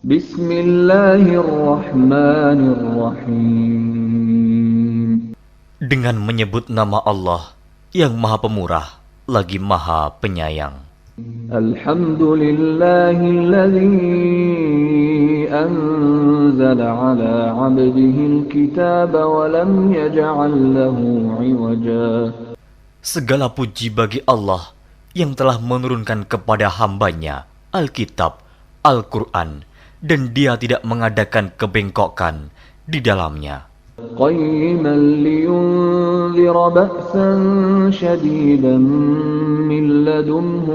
Bismillahirrahmanirrahim. Dengan menyebut nama Allah yang Maha Pemurah lagi Maha Penyayang. Alhamdulillahilladzi anzala ala 'abdihi al-kitaba wa lam yaj'al lahu 'iwaja. Segala puji bagi Allah yang telah menurunkan kepada hambanya Alkitab, Al-Quran, dan Dia tidak mengadakan kebengkokan di dalamnya. قيما لينذر بأسا شديدا من لدنه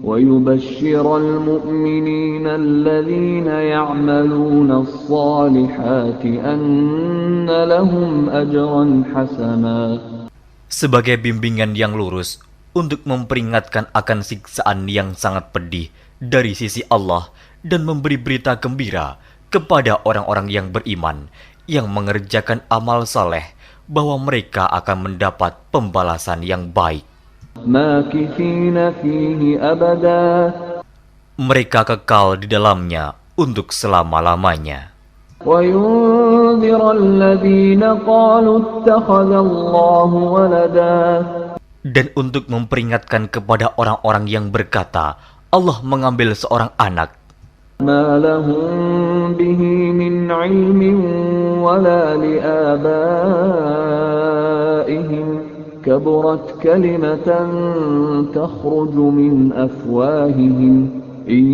ويبشر المؤمنين الذين يعملون الصالحات أن لهم أجرا حسنا. Sebagai bimbingan yang lurus untuk memperingatkan akan siksaan yang sangat pedih dari sisi Allah dan memberi berita gembira kepada orang-orang yang beriman yang mengerjakan amal saleh bahwa mereka akan mendapat pembalasan yang baik. ماكثين فيه أبدا. Mereka kekal di dalamnya untuk selama-lamanya. وينذر الذين قالوا اتخذ الله ولدا. Dan untuk memperingatkan kepada orang-orang yang berkata Allah mengambil seorang anak, ما لهم به من علم ولا لآبائهم كبرت كلمة تخرج من أفواههم إن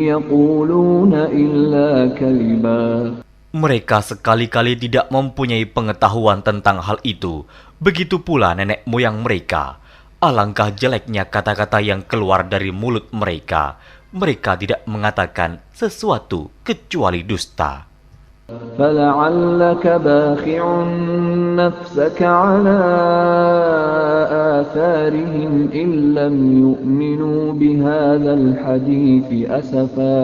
يقولون إلا كذبا. mereka sekali-kali tidak mempunyai pengetahuan tentang hal itu. Begitu pula nenek moyang mereka. Alangkah jeleknya kata-kata yang keluar dari mulut mereka. Mereka tidak mengatakan sesuatu kecuali dusta. فلعلك باخع نفسك على آثارهم إن لم يؤمنوا بهذا الحديث أسفا.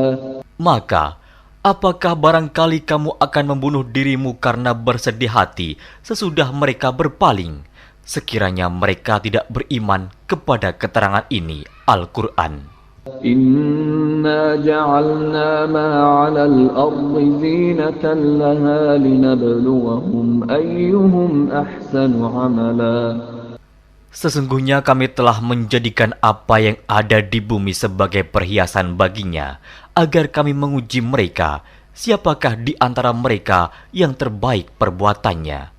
Maka, apakah barangkali kamu akan membunuh dirimu karena bersedih hati sesudah mereka berpaling, sekiranya mereka tidak beriman kepada keterangan ini, Al-Quran. إنا جعلنا ما على الأرض زينة لها لنبلوهم أيهم أحسن عملا. Sesungguhnya kami telah menjadikan apa yang ada di bumi sebagai perhiasan baginya, agar kami menguji mereka, siapakah di antara mereka yang terbaik perbuatannya.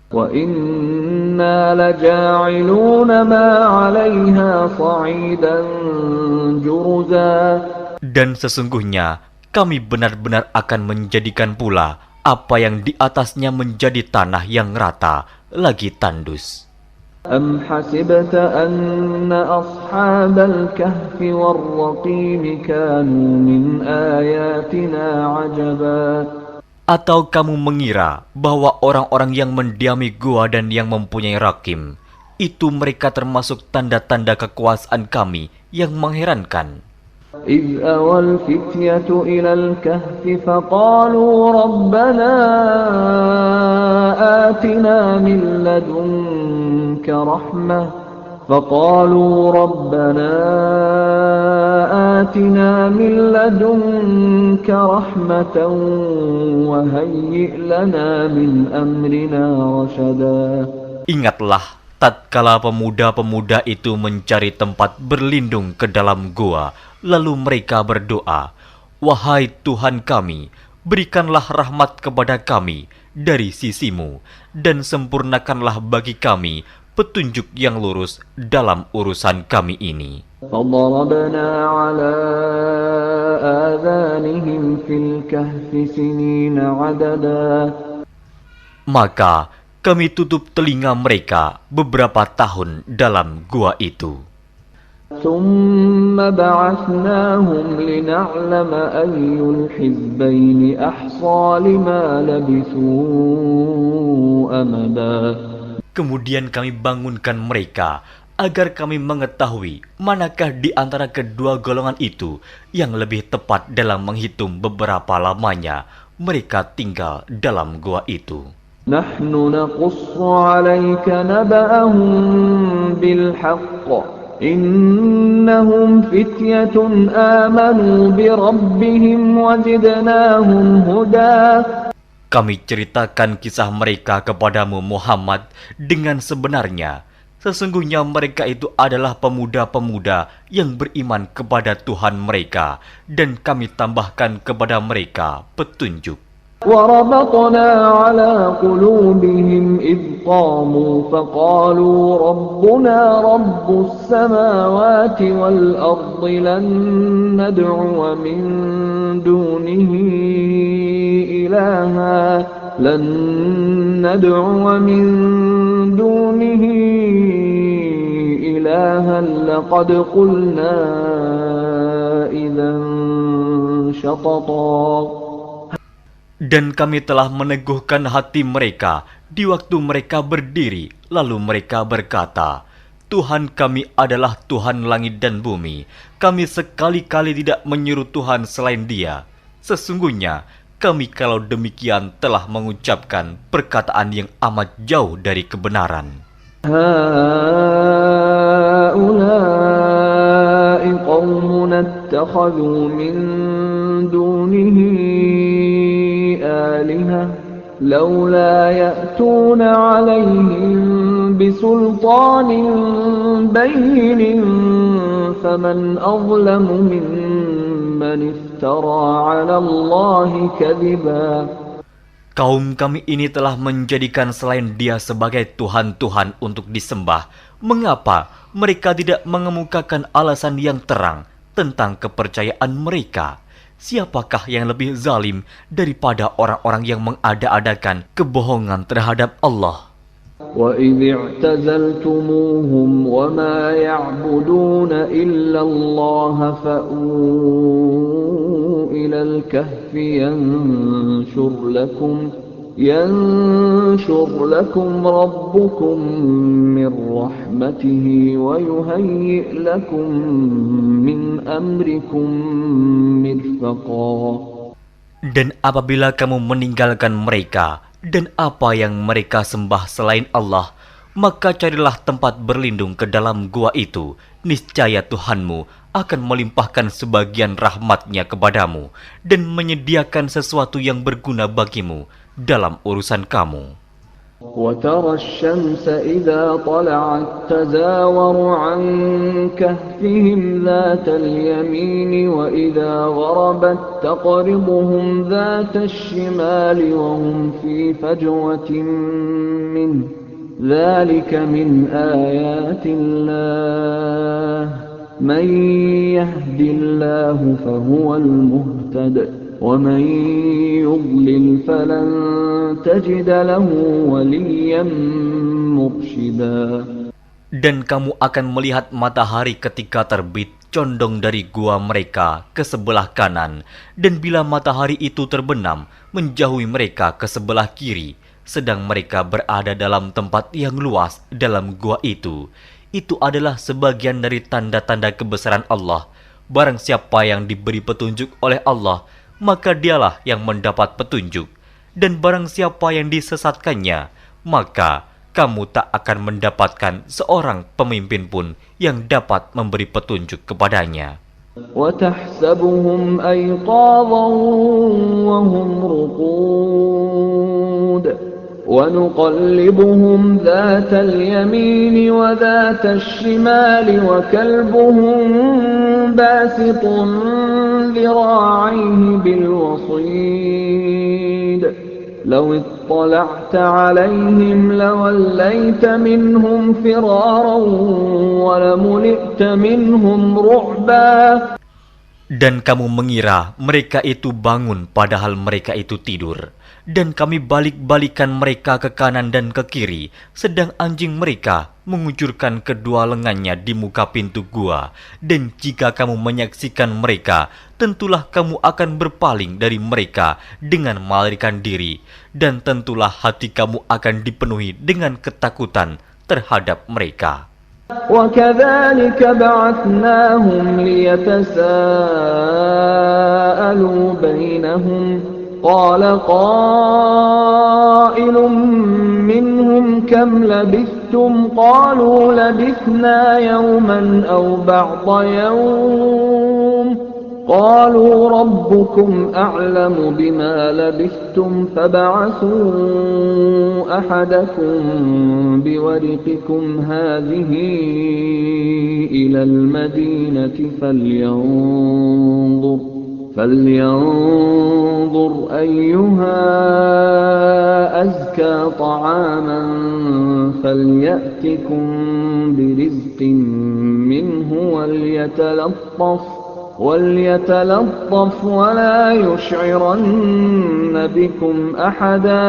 وَإِنَّا لَجَاعِلُونَ مَا عَلَيْهَا صَعِيدًا جُرُزًا. Dan sesungguhnya kami benar-benar akan menjadikan pula apa yang di atasnya menjadi tanah yang rata lagi tandus. أَمْ حَسِبْتَ أَنَّ أَصْحَابَ الْكَهْفِ وَالرَّقِيمِ كَانُوا مِنْ آيَاتِنَا عَجَبًا. Atau kamu mengira bahwa orang-orang yang mendiami gua dan yang mempunyai rakim, itu mereka termasuk tanda-tanda kekuasaan kami yang mengherankan. إِذْ أَوَى الْفِتْيَةُ إِلَى الْكَهْفِ فَقَالُوا رَبَّنَا آتِنَا مِنْ لَدُنْكَ رَحْمَةً وَهَيِّئْ لَنَا مِنْ أَمْرِنَا رَشَدًا. Ingatlah tatkala pemuda-pemuda itu mencari tempat berlindung ke dalam gua, lalu mereka berdoa, "Wahai Tuhan kami, berikanlah rahmat kepada kami dari sisimu, dan sempurnakanlah bagi kami petunjuk yang lurus dalam urusan kami ini." فَضَرَبْنَا عَلَى آذَانِهِمْ فِي الْكَهْفِ سِنِينَ عَدَدًا. Maka kami tutup telinga mereka beberapa tahun dalam gua itu. ثُمَّ بَعَثْنَاهُمْ لِنَعْلَمَ أَيُّ الْحِزْبَيْنِ أَحْصَىٰ لِمَا لَبِثُوا أَمَدًا. Kemudian kami bangunkan mereka agar kami mengetahui manakah di antara kedua golongan itu yang lebih tepat dalam menghitung beberapa lamanya mereka tinggal dalam gua itu. نحن نقص عليك نبأهم بالحق إنهم فتية آمنوا بربهم وزدناهم هدى. Kami ceritakan kisah mereka kepadamu Muhammad dengan sebenarnya. Sesungguhnya mereka itu adalah pemuda-pemuda yang beriman kepada Tuhan mereka, dan kami tambahkan kepada mereka petunjuk. وربطنا على قلوبهم إذ قاموا فقالوا ربنا رب السماوات والأرض لن ندعو من دونه إلها لقد قلنا إذا شططا. Dan kami telah meneguhkan hati mereka di waktu mereka berdiri, lalu mereka berkata, Tuhan kami adalah Tuhan langit dan bumi. Kami sekali-kali tidak menyeru Tuhan selain Dia. Sesungguhnya kami kalau demikian telah mengucapkan perkataan yang amat jauh dari kebenaran. هؤلاء قومنا اتخذوا من دونه آلهة لولا يأتون عليهم بسلطان بين فمن أظلم ممن افترى على الله كذبا. Kaum kami ini telah menjadikan selain Dia sebagai Tuhan-Tuhan untuk disembah. Mengapa mereka tidak mengemukakan alasan yang terang tentang kepercayaan mereka? Siapakah yang lebih zalim daripada orang-orang yang mengada-adakan kebohongan terhadap Allah? وَإِذِ اعْتَزَلْتُمُوهُمْ وَمَا يَعْبُدُونَ إِلَّا اللَّهَ فَأْوُوا إِلَى الْكَهْفِ يَنشُرْ لَكُمْ رَبُّكُمْ مِنْ رَحْمَتِهِ وَيُهَيِّئْ لَكُمْ مِنْ أَمْرِكُمْ مِرْفَقًا. Dan apabila kamu meninggalkan mereka dan apa yang mereka sembah selain Allah, maka carilah tempat berlindung ke dalam gua itu. Niscaya Tuhanmu akan melimpahkan sebagian rahmat-Nya kepadamu dan menyediakan sesuatu yang berguna bagimu dalam urusan kamu. وَتَرَى الشَّمْسَ إِذَا طَلَعَتْ تَزَاوَرُ عَنْ كَهْفِهِمْ ذَاتَ الْيَمِينِ وَإِذَا غَرَبَتْ تَقْرِضُهُمْ ذَاتَ الشِّمَالِ وَهُمْ فِي فَجْوَةٍ مِّنْهُ ذَلِكَ مِنْ آيَاتِ اللَّهِ مَنْ يَهْدِ اللَّهُ فَهُوَ الْمُهْتَدِ وَمَنْ يُضْلِلْ فَلَنْ تَجِدَ لَهُ وَلِيًّا مُرْشِدًا. Dan kamu akan melihat matahari ketika terbit condong dari gua mereka ke sebelah kanan, dan bila matahari itu terbenam menjauhi mereka ke sebelah kiri, sedang mereka berada dalam tempat yang luas dalam gua itu. Itu adalah sebagian dari tanda-tanda kebesaran Allah. Barang siapa yang diberi petunjuk oleh Allah, maka dialah yang mendapat petunjuk. Dan barang siapa yang disesatkannya, maka kamu tak akan mendapatkan seorang pemimpin pun yang dapat memberi petunjuk kepadanya. وَتَحْسَبُهُمْ أَيْقَاظًا وَهُمْ رُقُودٌ وَنُقَلِّبُهُمْ ذَاتَ الْيَمِينِ وَذَاتَ الشِّمَالِ وَكَلْبُهُمْ بَاسِطٌ ذِرَاعَيْهِ بِالْوَصِيدِ لَوِ اطَّلَعْتَ عَلَيْهِمْ لَوَلَّيْتَ مِنْهُمْ فِرَارًا وَلَمُلِئْتَ مِنْهُمْ رُعْبًا. Dan kamu mengira mereka itu bangun padahal mereka itu tidur. Dan kami balik-balikan mereka ke kanan dan ke kiri, sedang anjing mereka mengucurkan kedua lengannya di muka pintu gua. Dan jika kamu menyaksikan mereka, tentulah kamu akan berpaling dari mereka dengan melarikan diri. Dan tentulah hati kamu akan dipenuhi dengan ketakutan terhadap mereka. وَكَذَلِكَ بَعَثْنَاهُمْ لِيَتَسَاءَلُوا بَيْنَهُمْ قال قائل منهم كم لبثتم قالوا لبثنا يوما أو بعض يوم قالوا ربكم أعلم بما لبثتم فابعثوا أحدكم بورقكم هذه إلى المدينة فلينظر أيها أزكى طعاما فليأتكم برزق منه وليتلطف ولا يشعرن بكم أحدا.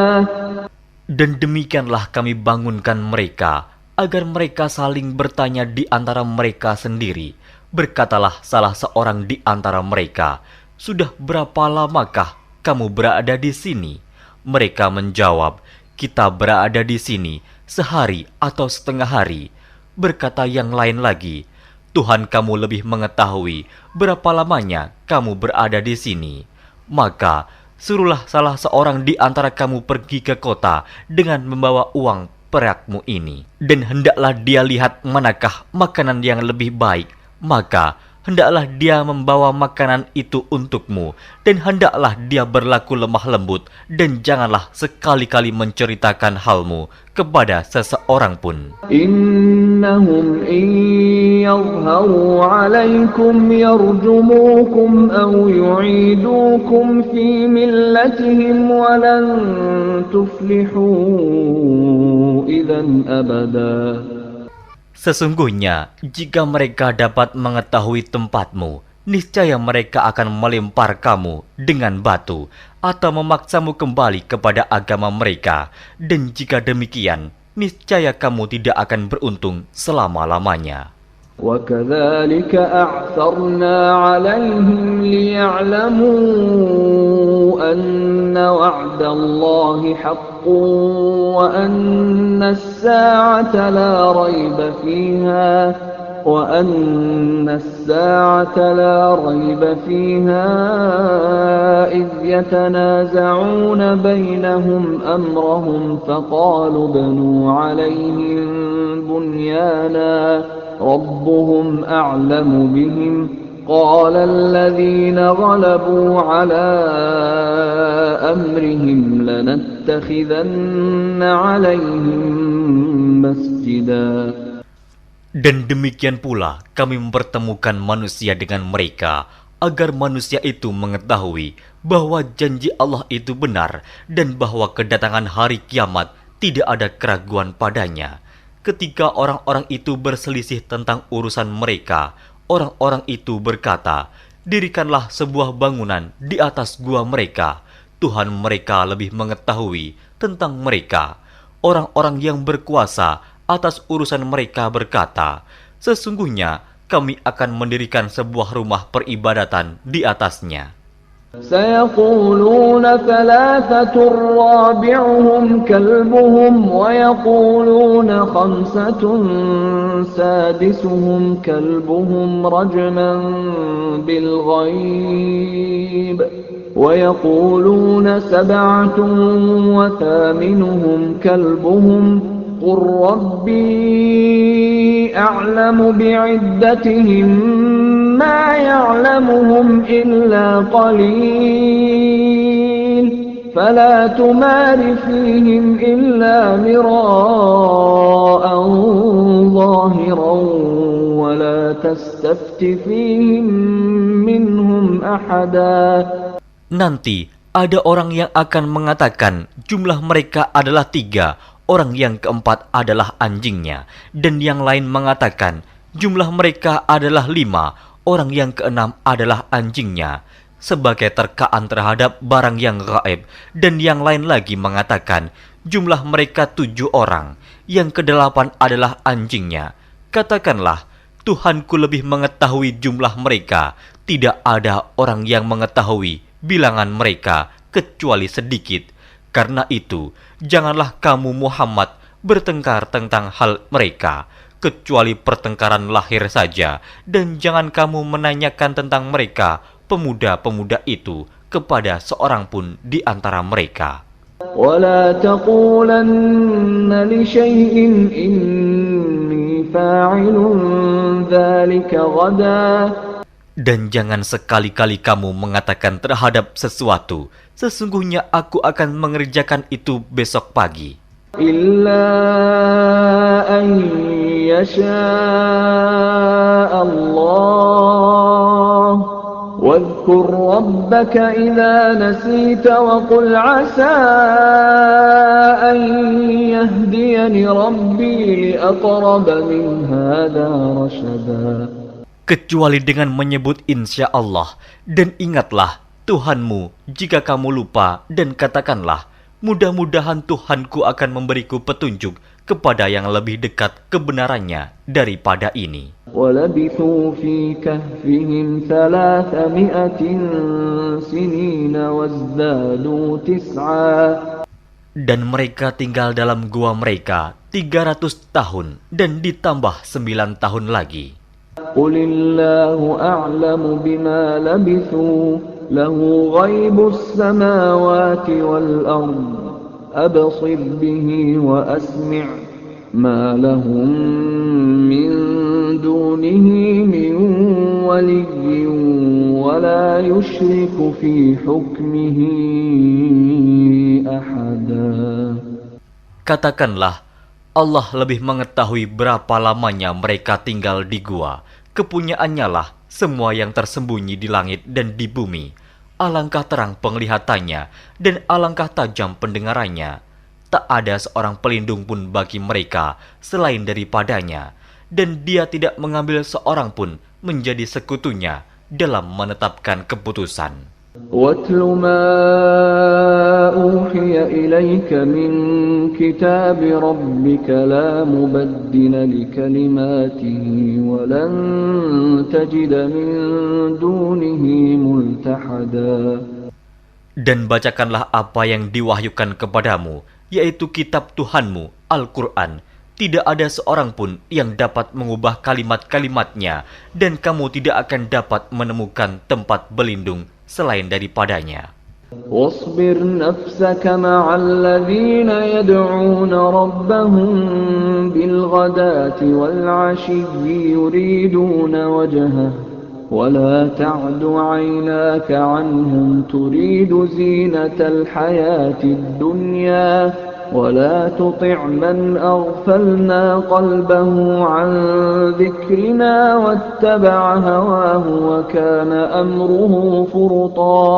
Dan demikianlah kami bangunkan mereka, agar mereka saling bertanya di antara mereka sendiri. Berkatalah salah seorang di antara mereka, "Sudah berapa lamakah kamu berada di sini?" Mereka menjawab, "Kita berada di sini sehari atau setengah hari." Berkata yang lain lagi, "Tuhan kamu lebih mengetahui berapa lamanya kamu berada di sini. Maka suruhlah salah seorang di antara kamu pergi ke kota dengan membawa uang perakmu ini, dan hendaklah dia lihat manakah makanan yang lebih baik, maka hendaklah dia membawa makanan itu untukmu, dan hendaklah dia berlaku lemah lembut, dan janganlah sekali-kali menceritakan halmu kepada seseorang pun. Innahum in yadhharu alaykum yarjumukum aw yu'idukum fi millatihim walan tuflihu idzan abada. Sesungguhnya, jika mereka dapat mengetahui tempatmu, niscaya mereka akan melempar kamu dengan batu atau memaksamu kembali kepada agama mereka. Dan jika demikian, niscaya kamu tidak akan beruntung selama-lamanya. وَكَذَلِكَ أَعْثَرْنَا عَلَيْهِمْ لِيَعْلَمُوا أَنَّ وَعْدَ اللَّهِ حَقٌّ وَأَنَّ السَّاعَةَ لَا رَيْبَ فِيهَا إِذْ يَتَنَازَعُونَ بَيْنَهُمْ أَمْرَهُمْ فَقَالُوا ابْنُوا عَلَيْهِمْ بُنْيَانًا ربهم أعلم بهم قال الذين غلبوا على أمرهم لنتخذن عليهم مسجدا. Dan demikian pula kami mempertemukan manusia dengan mereka, agar manusia itu mengetahui bahwa janji Allah itu benar, dan bahwa kedatangan hari kiamat tidak ada keraguan padanya. Ketika orang-orang itu berselisih tentang urusan mereka, orang-orang itu berkata, "Dirikanlah sebuah bangunan di atas gua mereka. Tuhan mereka lebih mengetahui tentang mereka." Orang-orang yang berkuasa atas urusan mereka berkata, "Sesungguhnya kami akan mendirikan sebuah rumah peribadatan di atasnya." سيقولون ثلاثة رابعهم كلبهم ويقولون خمسة سادسهم كلبهم رجما بالغيب ويقولون سبعة وثامنهم كلبهم قل ربي أعلم بعدتهم ما يعلمهم إلا قليل فلا تمار فيهم إلا مراء ظاهرا ولا تستفت فيهم منهم أحدا. Nanti ada orang yang akan mengatakan jumlah mereka adalah 3, orang yang keempat adalah anjingnya, dan yang lain mengatakan jumlah mereka adalah 5, orang yang keenam adalah anjingnya, sebagai terkaan terhadap barang yang gaib. Dan yang lain lagi mengatakan jumlah mereka 7 orang, yang ke-8 adalah anjingnya. Katakanlah, Tuhanku lebih mengetahui jumlah mereka, tidak ada orang yang mengetahui bilangan mereka kecuali sedikit. Karena itu, janganlah kamu Muhammad bertengkar tentang hal mereka, kecuali pertengkaran lahir saja, dan jangan kamu menanyakan tentang mereka, pemuda-pemuda itu, kepada seorang pun di antara mereka. وَلَا تَقُولَنَّ لِشَيْءٍ إِنِّي فَاعِلٌ ذَلِكَ غَدًا. Dan jangan sekali-kali kamu mengatakan terhadap sesuatu, sesungguhnya aku akan mengerjakan itu besok pagi. إِلَّا أَن يَشَاءَ اللَّهُ وَاذْكُرْ رَبَّكَ إِذَا نَسِيتَ وَقُلْ عَسَىٰ أَن يَهْدِيَنِ رَبِّي لِأَقْرَبَ مِنْ هَٰذَا رَشَدًا. Kecuali dengan menyebut insya Allah, dan ingatlah Tuhanmu jika kamu lupa, dan katakanlah, mudah-mudahan Tuhanku akan memberiku petunjuk kepada yang lebih dekat kebenarannya daripada ini. وَلَبِثُوا فِي كَهْفِهِمْ 300 سِنِينَ وَازْدَادُوا 9. Dan mereka tinggal dalam gua mereka 300 tahun, dan ditambah 9 tahun lagi. قُلِ اللَّهُ أَعْلَمُ بِمَا لَبِثُوا لَهُ غَيْبُ السَّمَاوَاتِ وَالْأَرْضِ أَبْصِرْ بِهِ وَأَسْمِعْ مَا لَهُم مِّن دُونِهِ مِن وَلِيٍّ وَلَا يُشْرِكُ فِي حُكْمِهِ أَحَدًا. Katakanlah, Allah lebih mengetahui berapa lamanya mereka tinggal di gua. Kepunyaannya lah semua yang tersembunyi di langit dan di bumi. Alangkah terang penglihatannya dan alangkah tajam pendengarannya. Tak ada seorang pelindung pun bagi mereka selain daripadanya. Dan dia tidak mengambil seorang pun menjadi sekutunya dalam menetapkan keputusan. وَاتْلُ مَا أُوحِيَ إِلَيْكَ مِنْ كِتَابِ رَبِّكَ لَا مُبَدِّلَ لِكَلِمَاتِهِ وَلَنْ تَجِدَ مِنْ دُونِهِ مُلْتَحَدًا. Dan bacakanlah apa yang diwahyukan kepadamu, yaitu kitab Tuhanmu, Al-Quran. Tidak ada seorang pun yang dapat mengubah kalimat-kalimatnya, dan kamu tidak akan dapat menemukan tempat berlindung selain daripadanya. واصبر نفسك مع الذين يدعون ربهم بالغداة والعشي يريدون وجهه ولا تعد عيناك عنهم تريد زينة الحياة الدنيا ولا تطع من أغفلنا قلبه عن ذكرنا واتبع هواه وكان أمره فرطا.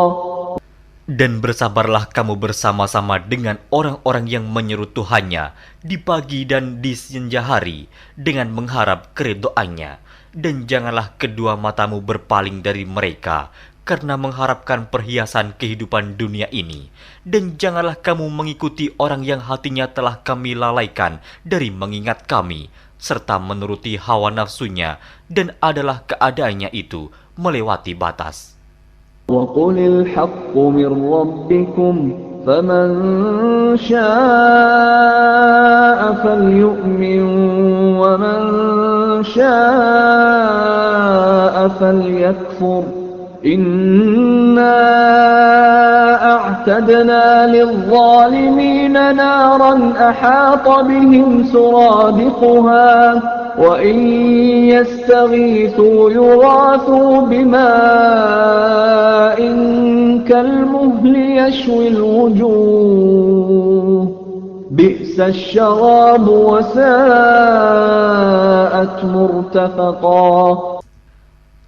Dan bersabarlah kamu bersama-sama dengan orang-orang yang menyeru Tuhannya di pagi dan di senja hari dengan mengharap keridhaannya. Dan janganlah kedua matamu berpaling dari mereka karena mengharapkan perhiasan kehidupan dunia ini. Dan janganlah kamu mengikuti orang yang hatinya telah kami lalaikan dari mengingat kami, serta menuruti hawa nafsunya, dan adalah keadaannya itu melewati batas. وَقُلِ الْحَقُّ مِنْ رَبِّكُمْ فَمَنْ شَاءَ فَلْيُؤْمِنْ وَمَنْ شَاءَ فَلْيَكْفُرْ إِنَّا أَعْتَدْنَا لِلظَّالِمِينَ نَارًا أَحَاطَ بِهِمْ سُرَادِقُهَا وَإِنْ يَسْتَغِيثُوا يُغَاثُوا بِمَاءٍ كَالْمُهْلِ يَشْوِي الْوُجُوهَ بِئْسَ الشَّرَابُ وَسَاءَتْ مُرْتَفَقًا.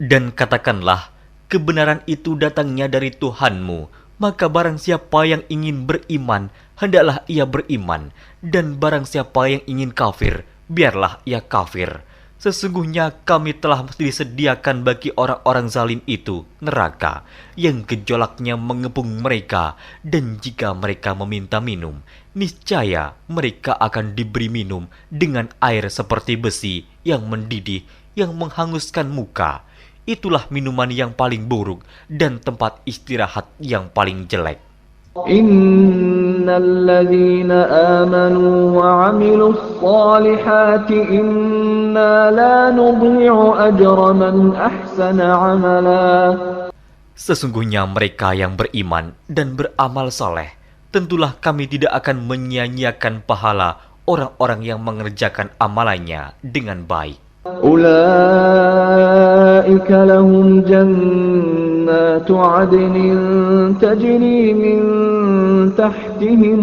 Dan katakanlah, kebenaran itu datangnya dari Tuhanmu, maka barang siapa yang ingin beriman, hendaklah ia beriman, dan barang siapa yang ingin kafir, biarlah ia kafir. Sesungguhnya kami telah disediakan bagi orang-orang zalim itu neraka, yang gejolaknya mengepung mereka, dan jika mereka meminta minum, niscaya mereka akan diberi minum dengan air seperti besi yang mendidih, yang menghanguskan muka. Itulah minuman yang paling buruk dan tempat istirahat yang paling jelek. Innal ladzina amanu wa 'amilus solihati inna la nudhi'u ajra man ahsana 'amala. Sesungguhnya mereka yang beriman dan beramal soleh, tentulah kami tidak akan menyia-nyiakan pahala orang-orang yang mengerjakan amalannya dengan baik. أولئك لهم جنات عدن تجري من تحتهم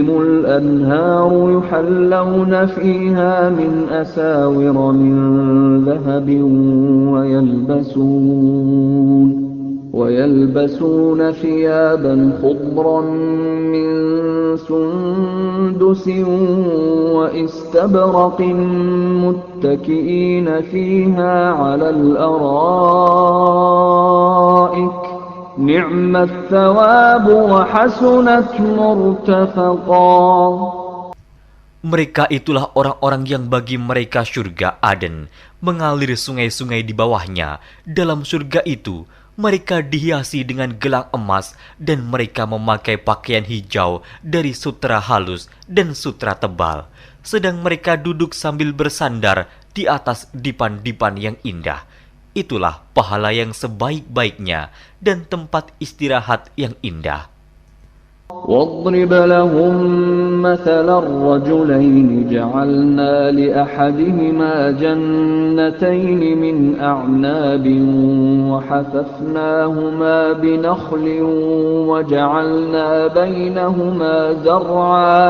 الأنهار يحلون فيها من أساور من ذهب ويلبسون ثيابا خضرا من سندس واستبرق متكئين فيها على الأرائك نعم الثواب وحسنت مرتفقا. Mereka itulah orang-orang yang bagi mereka surga Aden, mengalir sungai-sungai di bawahnya. Dalam surga itu, mereka dihiasi dengan gelang emas dan mereka memakai pakaian hijau dari sutra halus dan sutra tebal. Sedang mereka duduk sambil bersandar di atas dipan-dipan yang indah. Itulah pahala yang sebaik-baiknya dan tempat istirahat yang indah. واضرب لهم مثل الرجلين جعلنا لأحدهما جنتين من أعناب وحففناهما بنخل وجعلنا بينهما زرعا.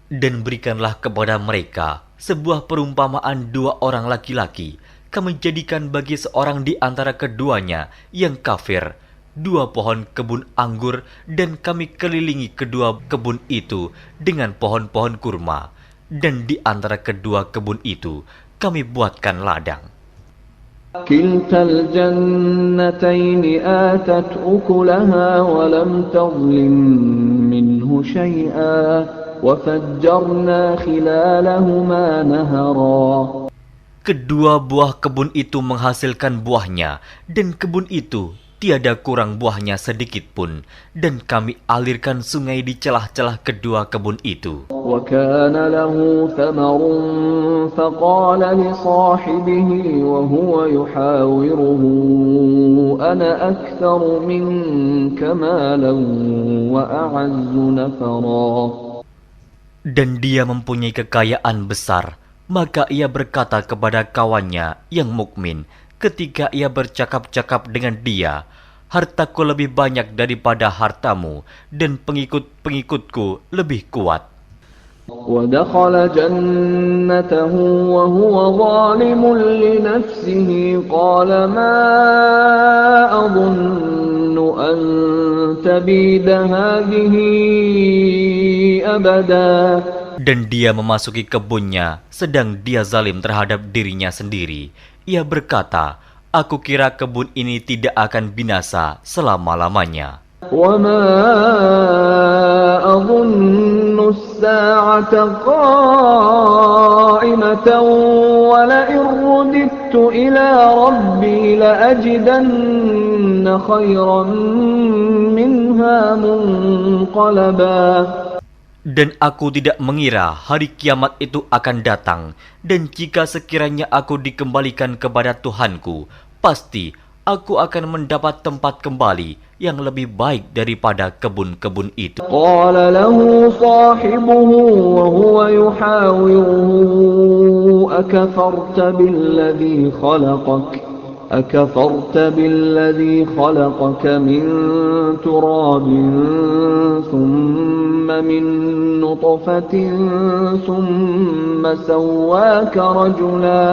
Dan berikanlah kepada mereka sebuah perumpamaan dua orang laki-laki. Kami jadikan bagi seorang di antara keduanya yang kafir dua pohon kebun anggur, dan kami kelilingi kedua kebun itu dengan pohon-pohon kurma, dan di antara kedua kebun itu kami buatkan ladang. Kiltal jannatayn atat ukulaha wa lam tadhlim minhu shay'a wa fajjarna khilalahuma nahara. Kedua buah kebun itu menghasilkan buahnya, dan kebun itu tiada kurang buahnya sedikit pun, dan kami alirkan sungai di celah-celah kedua kebun itu. وَكَانَ لَهُ ثَمَرٌ فَقَالَ لِصَاحِبِهِ وَهُوَ يُحَاوِرُهُ أَنَا أَكْثَرُ مِنكَ مَالًا وَأَعَزُّ نَفَرًا. Dan dia mempunyai kekayaan besar, maka ia berkata kepada kawannya yang mukmin, ketika ia bercakap-cakap dengan dia, hartaku lebih banyak daripada hartamu, dan pengikut-pengikutku lebih kuat. وَدَخَلَ جَنَّتَهُ وَهُوَ ظَالِمٌ لِنَفْسِهِ قَالَ مَا أَظُنُّ أَن تَبِيدَ هَذِهِ أَبَدًا. Dan dia memasuki kebunnya, sedang dia zalim terhadap dirinya sendiri. Ia berkata, aku kira kebun ini tidak akan binasa selama-lamanya. وَمَا أَظُنُّ السَّاعَةَ قَائِمَةً وَلَئِن رُّدِدتُّ إِلَى رَبِّي لَأَجِدَنَّ خَيْرًا مِنْهَا مُنْقَلَبًا. Dan aku tidak mengira hari kiamat itu akan datang, dan jika sekiranya aku dikembalikan kepada Tuhanku, pasti aku akan mendapat tempat kembali yang lebih baik daripada kebun-kebun itu. Qala lahu sahibuhu wa huwa yuhawiruhu akafarta billadhi khalaqak أكفرت بالذي خلقك من تراب ثم من نطفة ثم سواك رجلا.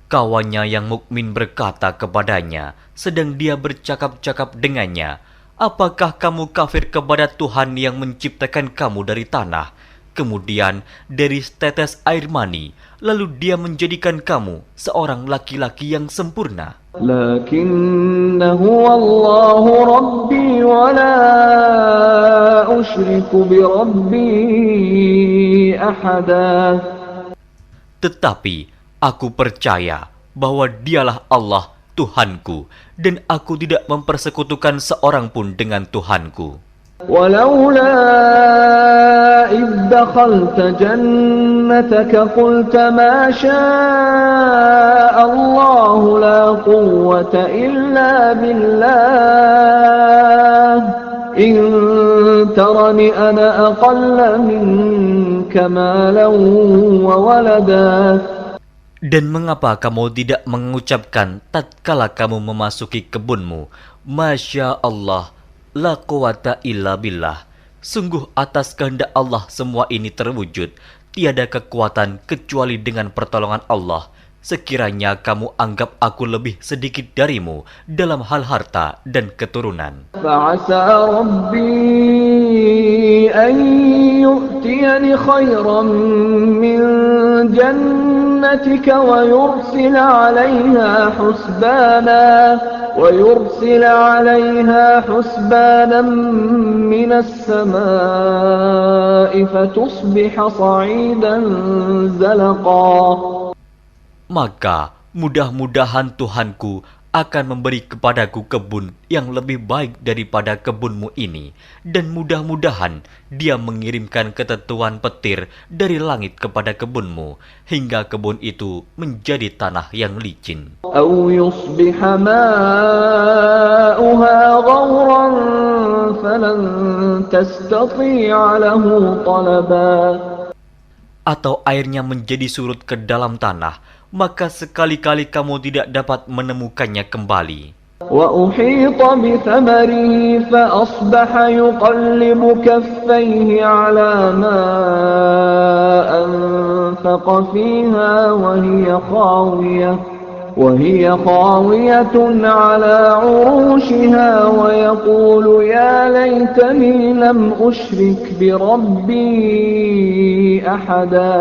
Kawannya yang mukmin berkata kepadanya, sedang dia bercakap-cakap dengannya, apakah kamu kafir kepada Tuhan yang menciptakan kamu dari tanah, kemudian dari setetes air mani, lalu dia menjadikan kamu seorang laki-laki yang sempurna. Lakinna huwa Allahu Rabbi wa la usyriku bi Rabbi ahada. Tetapi aku percaya bahwa dialah Allah Tuhanku, dan aku tidak mempersekutukan seorang pun dengan Tuhanku. Walaula إذ دخلت جنتك قلت ما شاء الله لا قوة إلا بالله إن ترني أنا أقل منك مالا وولدا. Dan mengapa kamu tidak mengucapkan tatkala kamu memasuki kebunmu, Masya Allah, la quwata illa billah. Sungguh atas kehendak Allah semua ini terwujud. Tiada kekuatan kecuali dengan pertolongan Allah. Sekiranya kamu anggap aku lebih sedikit darimu dalam hal harta dan keturunan. فعسى ربي أن يؤتيني خيرا من جنتك ويرسل عليها حسبانا من السماء فتصبح صعيدا زلقا. Maka mudah-mudahan Tuhanku akan memberi kepadaku kebun yang lebih baik daripada kebunmu ini, dan mudah-mudahan Dia mengirimkan ketentuan petir dari langit kepada kebunmu hingga kebun itu menjadi tanah yang licin. أو يصبح ماؤها غورا فلن تستطيع له طلبا. Atau airnya menjadi surut ke dalam tanah, maka sekali-kali kamu tidak dapat menemukannya kembali. وأحيط بثمره فأصبح يقلب كفيه على ما أنفق فيها وهي خاوية على عروشها ويقول يا ليتني لم أشرك بربي أحدا.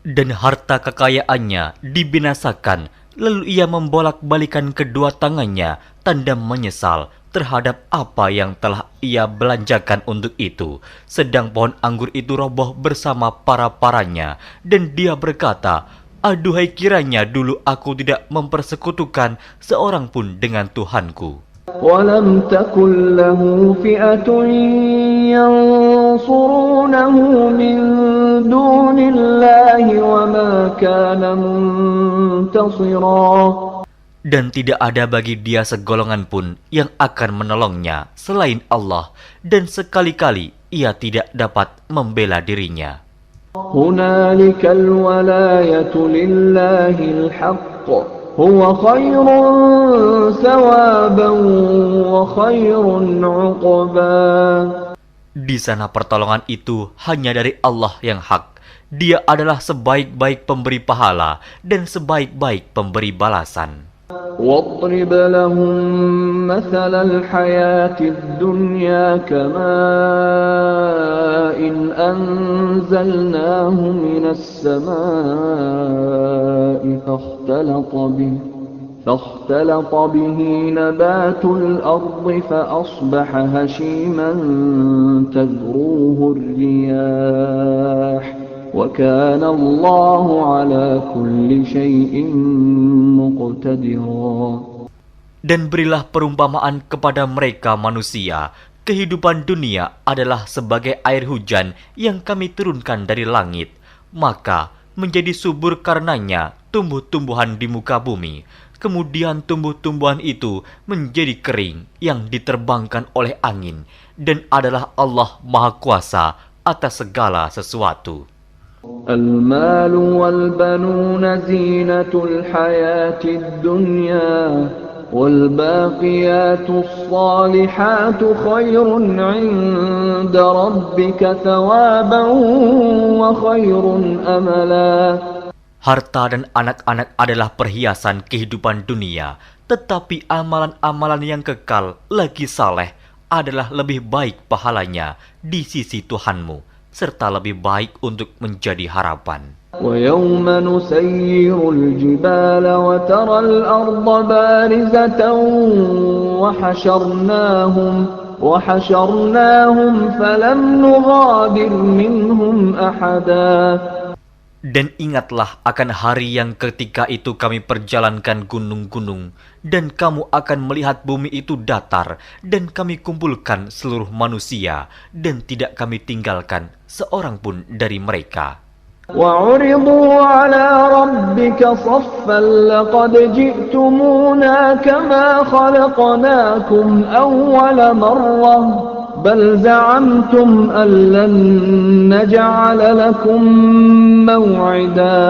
Dan harta kekayaannya dibinasakan, lalu ia membolak-balikan kedua tangannya, tanda menyesal terhadap apa yang telah ia belanjakan untuk itu. Sedang pohon anggur itu roboh bersama para-paranya, dan dia berkata, aduhai kiranya dulu aku tidak mempersekutukan seorang pun dengan Tuhanku. ولم تكن له فئة ينصرونه من دون الله وما كان منتصرا. Dan tidak ada bagi dia segolongan pun yang akan menolongnya selain Allah, dan sekali-kali ia tidak dapat membela dirinya. هنالك الولاية لله الحق هو خير ثوابا وخير عقبا. Di sana pertolongan itu hanya dari Allah yang hak. Dia adalah sebaik-baik pemberi pahala dan sebaik-baik pemberi balasan. واضرب لهم مثل الحياة الدنيا كماء أنزلناه من السماء فاختلط به نبات الأرض فأصبح هشيما تذروه الرياح وكان الله على كل شيء مقتدرا. Dan berilah perumpamaan kepada mereka manusia. Kehidupan dunia adalah sebagai air hujan yang kami turunkan dari langit. Maka menjadi subur karenanya tumbuh-tumbuhan di muka bumi. Kemudian tumbuh-tumbuhan itu menjadi kering yang diterbangkan oleh angin. Dan adalah Allah Maha Kuasa atas segala sesuatu. المال والبنون زينة الحياة الدنيا والباقيات الصالحات خير عند ربك ثوابا وخير أملا. Harta dan anak-anak adalah perhiasan kehidupan dunia, tetapi amalan-amalan yang kekal lagi saleh adalah lebih baik pahalanya di sisi Tuhanmu, serta lebih baik untuk menjadi harapan. ويوم نسير الجبال وترى الأرض بارزة وحشرناهم فلم نغادر منهم أحدا. Dan ingatlah akan hari yang ketika itu kami perjalankan gunung-gunung, dan kamu akan melihat bumi itu datar, dan kami kumpulkan seluruh manusia, dan tidak kami tinggalkan seorang pun dari mereka. وعرضوا على ربك صفا لقد جئتمونا كما خلقناكم أول مرة بل زعمتم أن لن نجعل لكم موعدا.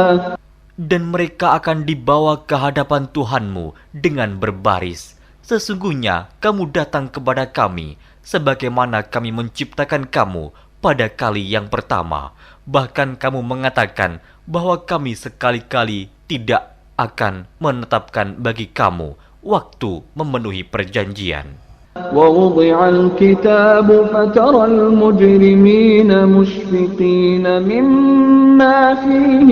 Dan mereka akan dibawa ke hadapan Tuhanmu dengan berbaris. Sesungguhnya kamu datang kepada kami, sebagaimana kami menciptakan kamu pada kali yang pertama. Bahkan kamu mengatakan bahwa kami sekali-kali tidak akan menetapkan bagi kamu waktu memenuhi perjanjian. ووضع الكتاب فترى المجرمين مشفقين مما فيه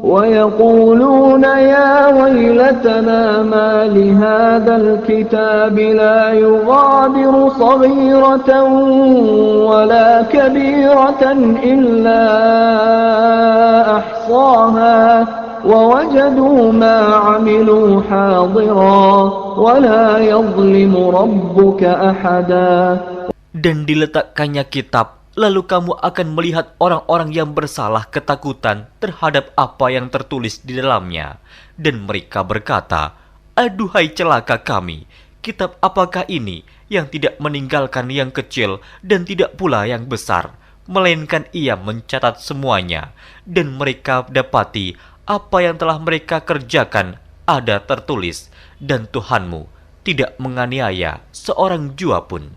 ويقولون يا ويلتنا ما لهذا الكتاب لا يغادر صغيرة ولا كبيرة إلا أحصاها ووجدوا ما عملوا حاضرا ولا يظلم ربك أحدا. Dan diletakkannya kitab, lalu kamu akan melihat orang-orang yang bersalah ketakutan terhadap apa yang tertulis di dalamnya. Dan mereka berkata, aduhai celaka kami, kitab apakah ini yang tidak meninggalkan yang kecil dan tidak pula yang besar, melainkan ia mencatat semuanya. Dan mereka dapati apa yang telah mereka kerjakan ada tertulis, dan Tuhanmu tidak menganiaya seorang jua pun.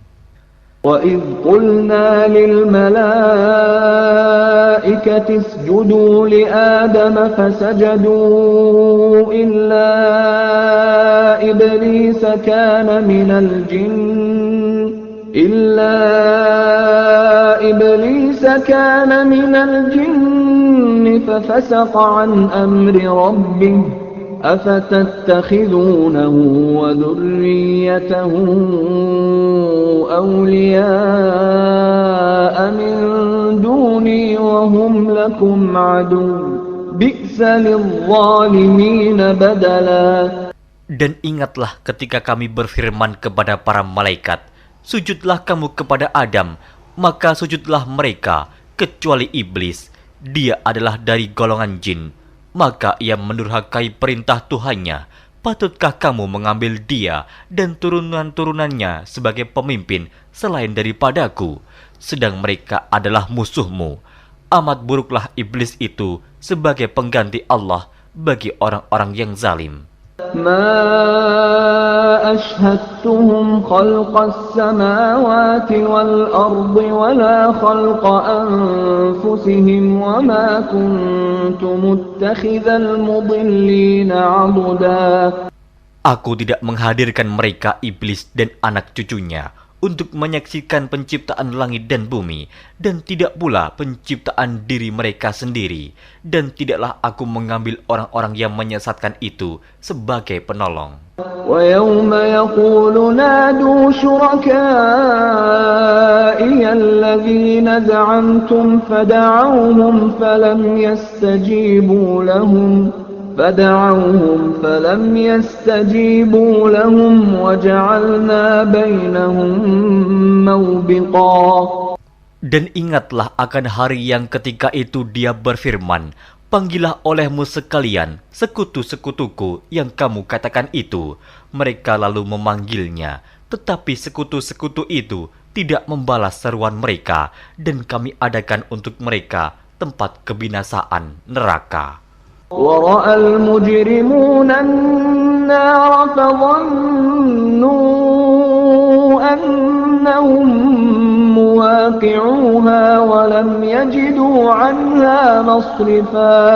وَإِذْ قُلْنَا لِلْمَلَائِكَةِ اسْجُدُوا لِآدَمَ فَسَجَدُوا إِلَّا إِبْلِيسَ كَانَ مِنَ الْجِنِّ فَفَسَقَ عَنْ أَمْرِ رَبِّهِ أَفَتَتَّخِذُونَهُ وَذُرِّيَّتَهُ أَوْلِيَاءَ مِنْ دُونِي وَهُمْ لَكُمْ عَدُوٌّ بِئْسَ لِلظَّالِمِينَ بَدَلًا. Dan ingatlah ketika kami berfirman kepada para malaikat, sujudlah kamu kepada Adam, maka sujudlah mereka, kecuali iblis. Dia adalah dari golongan jin. Maka ia mendurhakai perintah Tuhannya. Patutkah kamu mengambil dia dan turunan-turunannya sebagai pemimpin selain daripadaku? Sedang mereka adalah musuhmu. Amat buruklah iblis itu sebagai pengganti Allah bagi orang-orang yang zalim. ما أشهدتهم خلق السماوات والأرض ولا خلق أنفسهم وما كنت متخذ المضلين عضدا. Aku tidak menghadirkan mereka iblis dan anak cucunya untuk menyaksikan penciptaan langit dan bumi, dan tidak pula penciptaan diri mereka sendiri, dan tidaklah aku mengambil orang-orang yang menyesatkan itu sebagai penolong. وَيَوْمَ يَقُولُ نَادُوا شُرَكَائِيَ الَّذِينَ زَعَمْتُمْ فَدَعَوْهُمْ فَلَمْ يَسْتَجِيبُوا لَهُمْ وَجَعَلْنَا بَيْنَهُمْ مَوْبِقًا. Dan ingatlah akan hari yang ketika itu dia berfirman, panggillah olehmu sekalian sekutu-sekutuku yang kamu katakan itu. Mereka lalu memanggilnya, tetapi sekutu-sekutu itu tidak membalas seruan mereka, dan kami adakan untuk mereka tempat kebinasaan neraka. وَرَأَى الْمُجْرِمُونَ النَّارَ فَظَنُّوا أَنَّهُمْ مُوَاقِعُوهَا وَلَمْ يَجِدُوا عَنْهَا مَصْرِفًا.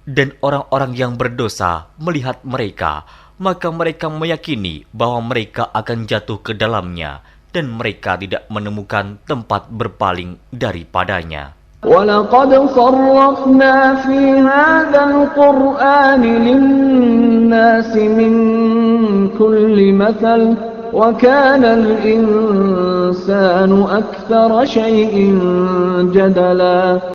Dan orang-orang yang berdosa melihat mereka, maka mereka meyakini bahwa mereka akan jatuh ke dalamnya, dan mereka tidak menemukan tempat berpaling daripadanya. وَلَقَدْ صَرَّفْنَا فِي هَذَا الْقُرْآنِ لِلنَّاسِ مِنْ كُلِّ مَثَلٍ وكان الإنسان أكثر شيء جدلا.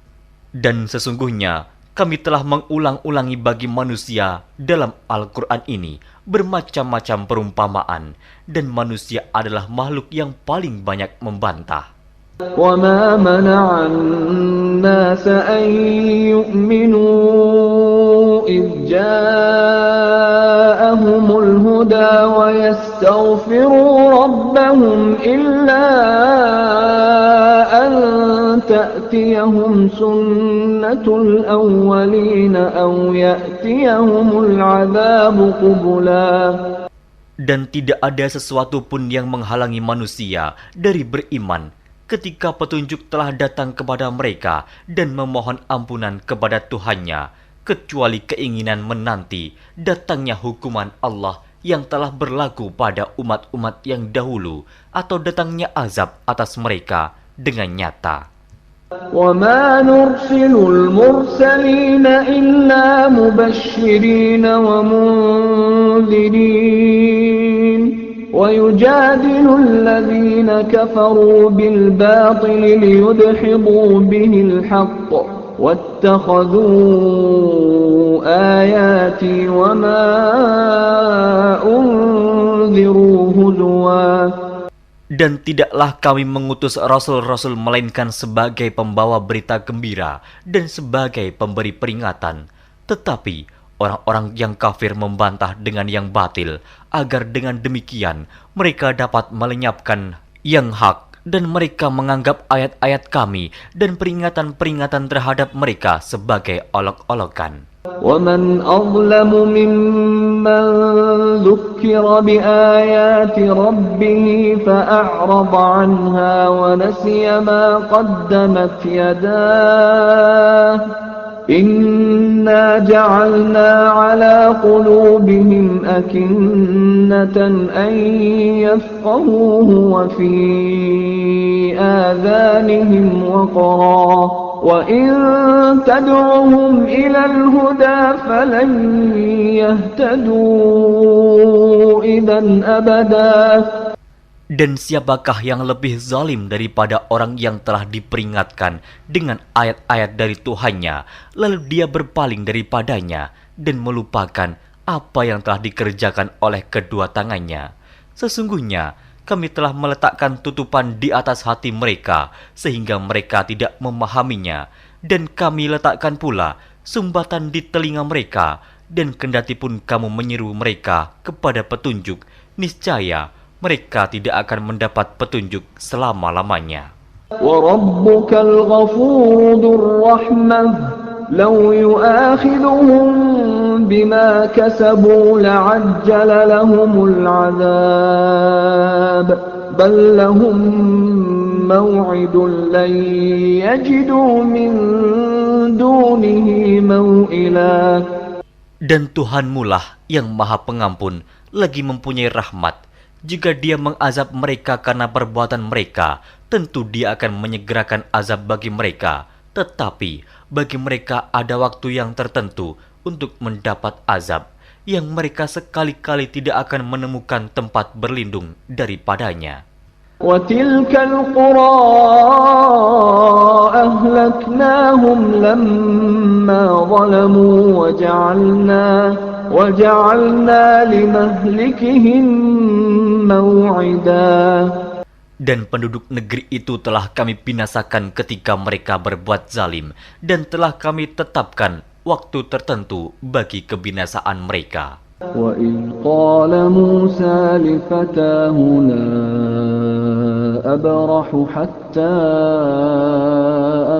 Dan sesungguhnya kami telah mengulang-ulangi bagi manusia dalam Al-Quran ini bermacam-macam perumpamaan, dan manusia adalah makhluk yang paling banyak membantah. وما منع الناس أن يؤمنوا إذ جاءهم الهدى ويستغفروا ربهم إلا أن تأتيهم سنة الأولين أو يأتيهم العذاب قبلا. Dan tidak ada sesuatu pun yang menghalangi manusia dari beriman ketika petunjuk telah datang kepada mereka dan memohon ampunan kepada Tuhannya, kecuali keinginan menanti datangnya hukuman Allah yang telah berlaku pada umat-umat yang dahulu, atau datangnya azab atas mereka dengan nyata. وَمَا نُرْسِلُ الْمُرْسَلِينَ إِلَّا مُبَشِّرِينَ وَمُنذِرِينَ وَيُجَادِلُ الَّذِينَ كَفَرُوا بِالْبَاطِلِ لِيُدْحِضُوا بِهِ الْحَقَّ وَاتَّخَذُوا آيَاتِي وَمَا أُنذِرُوا هُزُوًا. Dan tidaklah kami mengutus rasul-rasul melainkan sebagai pembawa berita gembira dan sebagai pemberi peringatan. Tetapi orang-orang yang kafir membantah dengan yang batil, agar dengan demikian mereka dapat melenyapkan yang hak, dan mereka menganggap ayat-ayat kami dan peringatan-peringatan terhadap mereka sebagai olok-olokan. وَمَنْ أَظْلَمُ مِمَّنْ ذُكِّرَ بِآيَاتِ رَبِّهِ فَأَعْرَضَ عَنْهَا وَنَسِيَ مَا قَدَّمَتْ يَدَاهُ إِنَّا جَعَلْنَا عَلَى قُلُوبِهِمْ أَكِنَّةً أَنْ يَفْقَهُوهُ وَفِي آذَانِهِمْ وَقْرًا وَإِن تَدْعُهُمْ إِلَى الْهُدَى فَلَنْ يَهْتَدُوا إِذًا أَبَدًا. Dan siapakah yang lebih zalim daripada orang yang telah diperingatkan dengan ayat-ayat dari Tuhannya, lalu dia berpaling daripadanya dan melupakan apa yang telah dikerjakan oleh kedua tangannya. Sesungguhnya kami telah meletakkan tutupan di atas hati mereka sehingga mereka tidak memahaminya, dan kami letakkan pula sumbatan di telinga mereka, dan kendatipun kamu menyeru mereka kepada petunjuk, niscaya mereka tidak akan mendapat petunjuk selama-lamanya. وَرَبُّكَ الْغَفُورُ ذُو الرَّحْمَةِ لَوْ يُؤَاخِذُهُم بِمَا كَسَبُوا لَعَجَّلَ لَهُمُ الْعَذَابَ بَل لَّهُم مَّوْعِدٌ لَّن يَجِدُوا مِن دُونِهِ مَوْئِلًا. Dan Tuhanmulah yang Maha Pengampun lagi mempunyai rahmat. Jika dia mengazab mereka karena perbuatan mereka, tentu dia akan menyegerakan azab bagi mereka. Tetapi bagi mereka ada waktu yang tertentu untuk mendapat azab, yang mereka sekali-kali tidak akan menemukan tempat berlindung daripadanya. وَتِلْكَ الْقُرَىٰ أَهْلَكْنَاهُمْ لَمَّا ظَلَمُوا وَجَعَلْنَا لِمَهْلِكِهِم مَّوْعِدًا. Dan penduduk negeri itu telah kami binasakan ketika mereka berbuat zalim, dan telah kami tetapkan waktu tertentu bagi kebinasaan mereka. وَإِذْ قَالَ مُوسَى لِفَتَاهُ لَا أَبْرَحُ حَتَّى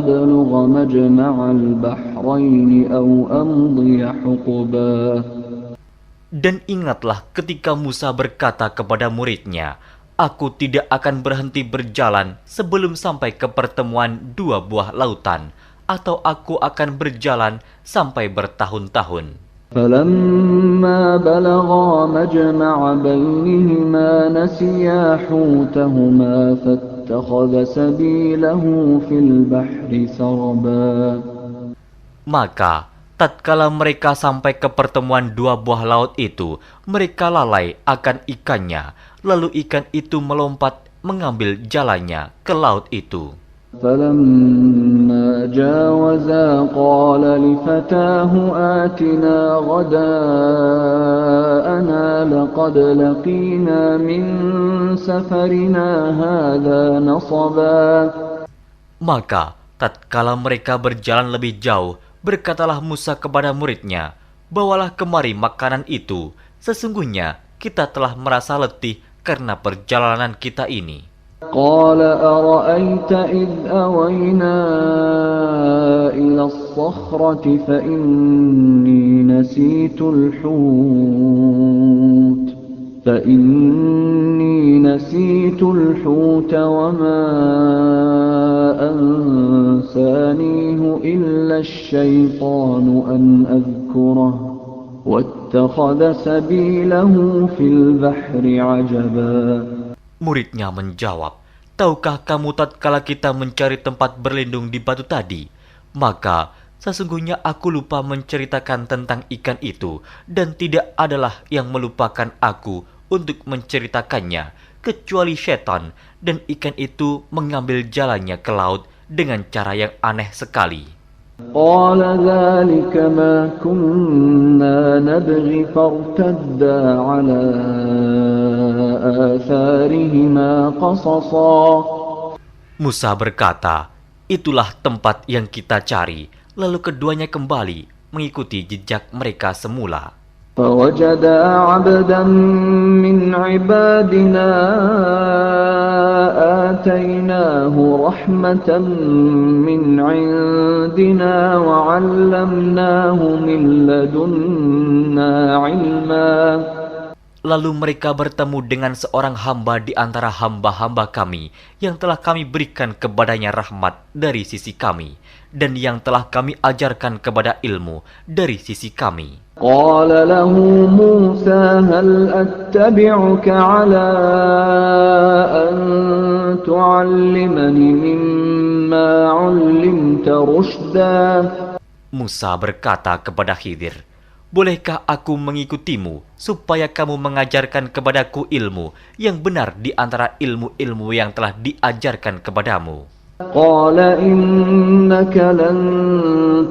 أَبْلُغَ مَجْمَعَ الْبَحْرَيْنِ أَوْ أَمْضِيَ حُقُبًا. Dan ingatlah ketika Musa berkata kepada muridnya, "Aku tidak akan berhenti berjalan sebelum sampai ke pertemuan dua buah lautan, atau aku akan berjalan sampai bertahun-tahun." فَلَمَّا بَلَغَا مَجْمَعَ بَيْنِهِمَا نَسِيَا حُوتَهُمَا فَاتَّخَذَ سَبِيلَهُ فِي الْبَحْرِ سَرَبًا. Maka tatkala mereka sampai ke pertemuan dua buah laut itu, mereka lalai akan ikannya, lalu ikan itu melompat mengambil jalannya ke laut itu. فلما جاوزا قال لفتاه آتنا غداءنا لقد لقينا من سفرنا هذا نصبا. Maka tatkala mereka berjalan lebih jauh, berkatalah Musa kepada muridnya, "Bawalah kemari makanan itu, sesungguhnya kita telah merasa letih karena perjalanan kita ini." قال أرأيت إذ أوينا إلى الصخرة فإني نسيت الحوت وما أنسانيه إلا الشيطان أن أذكره واتخذ سبيله في البحر عجبا. Muridnya menjawab, "Tahukah kamu tatkala kita mencari tempat berlindung di batu tadi? Maka sesungguhnya aku lupa menceritakan tentang ikan itu, dan tidak adalah yang melupakan aku untuk menceritakannya, kecuali setan, dan ikan itu mengambil jalannya ke laut dengan cara yang aneh sekali." قال ذلك ما كنا نبغي فارتدا على آثارهما قصصا. Musa berkata, "Itulah tempat yang kita cari." Lalu keduanya kembali mengikuti jejak mereka semula. فوجدا عبدا من عبادنا آتيناه رحمة من عندنا وعلمناه من لدنا علما. Lalu mereka bertemu dengan seorang hamba di antara hamba-hamba kami yang telah kami berikan kepadanya rahmat dari sisi kami, dan yang telah kami ajarkan kepada ilmu dari sisi kami. قال له موسى هل أتبعك على أن تعلمني مما علمت رشدا. Musa berkata kepada Khidir, "Bolehkah aku mengikutimu supaya kamu mengajarkan kepadaku ilmu yang benar di antara ilmu-ilmu yang telah diajarkan kepadamu?" قال إنك لن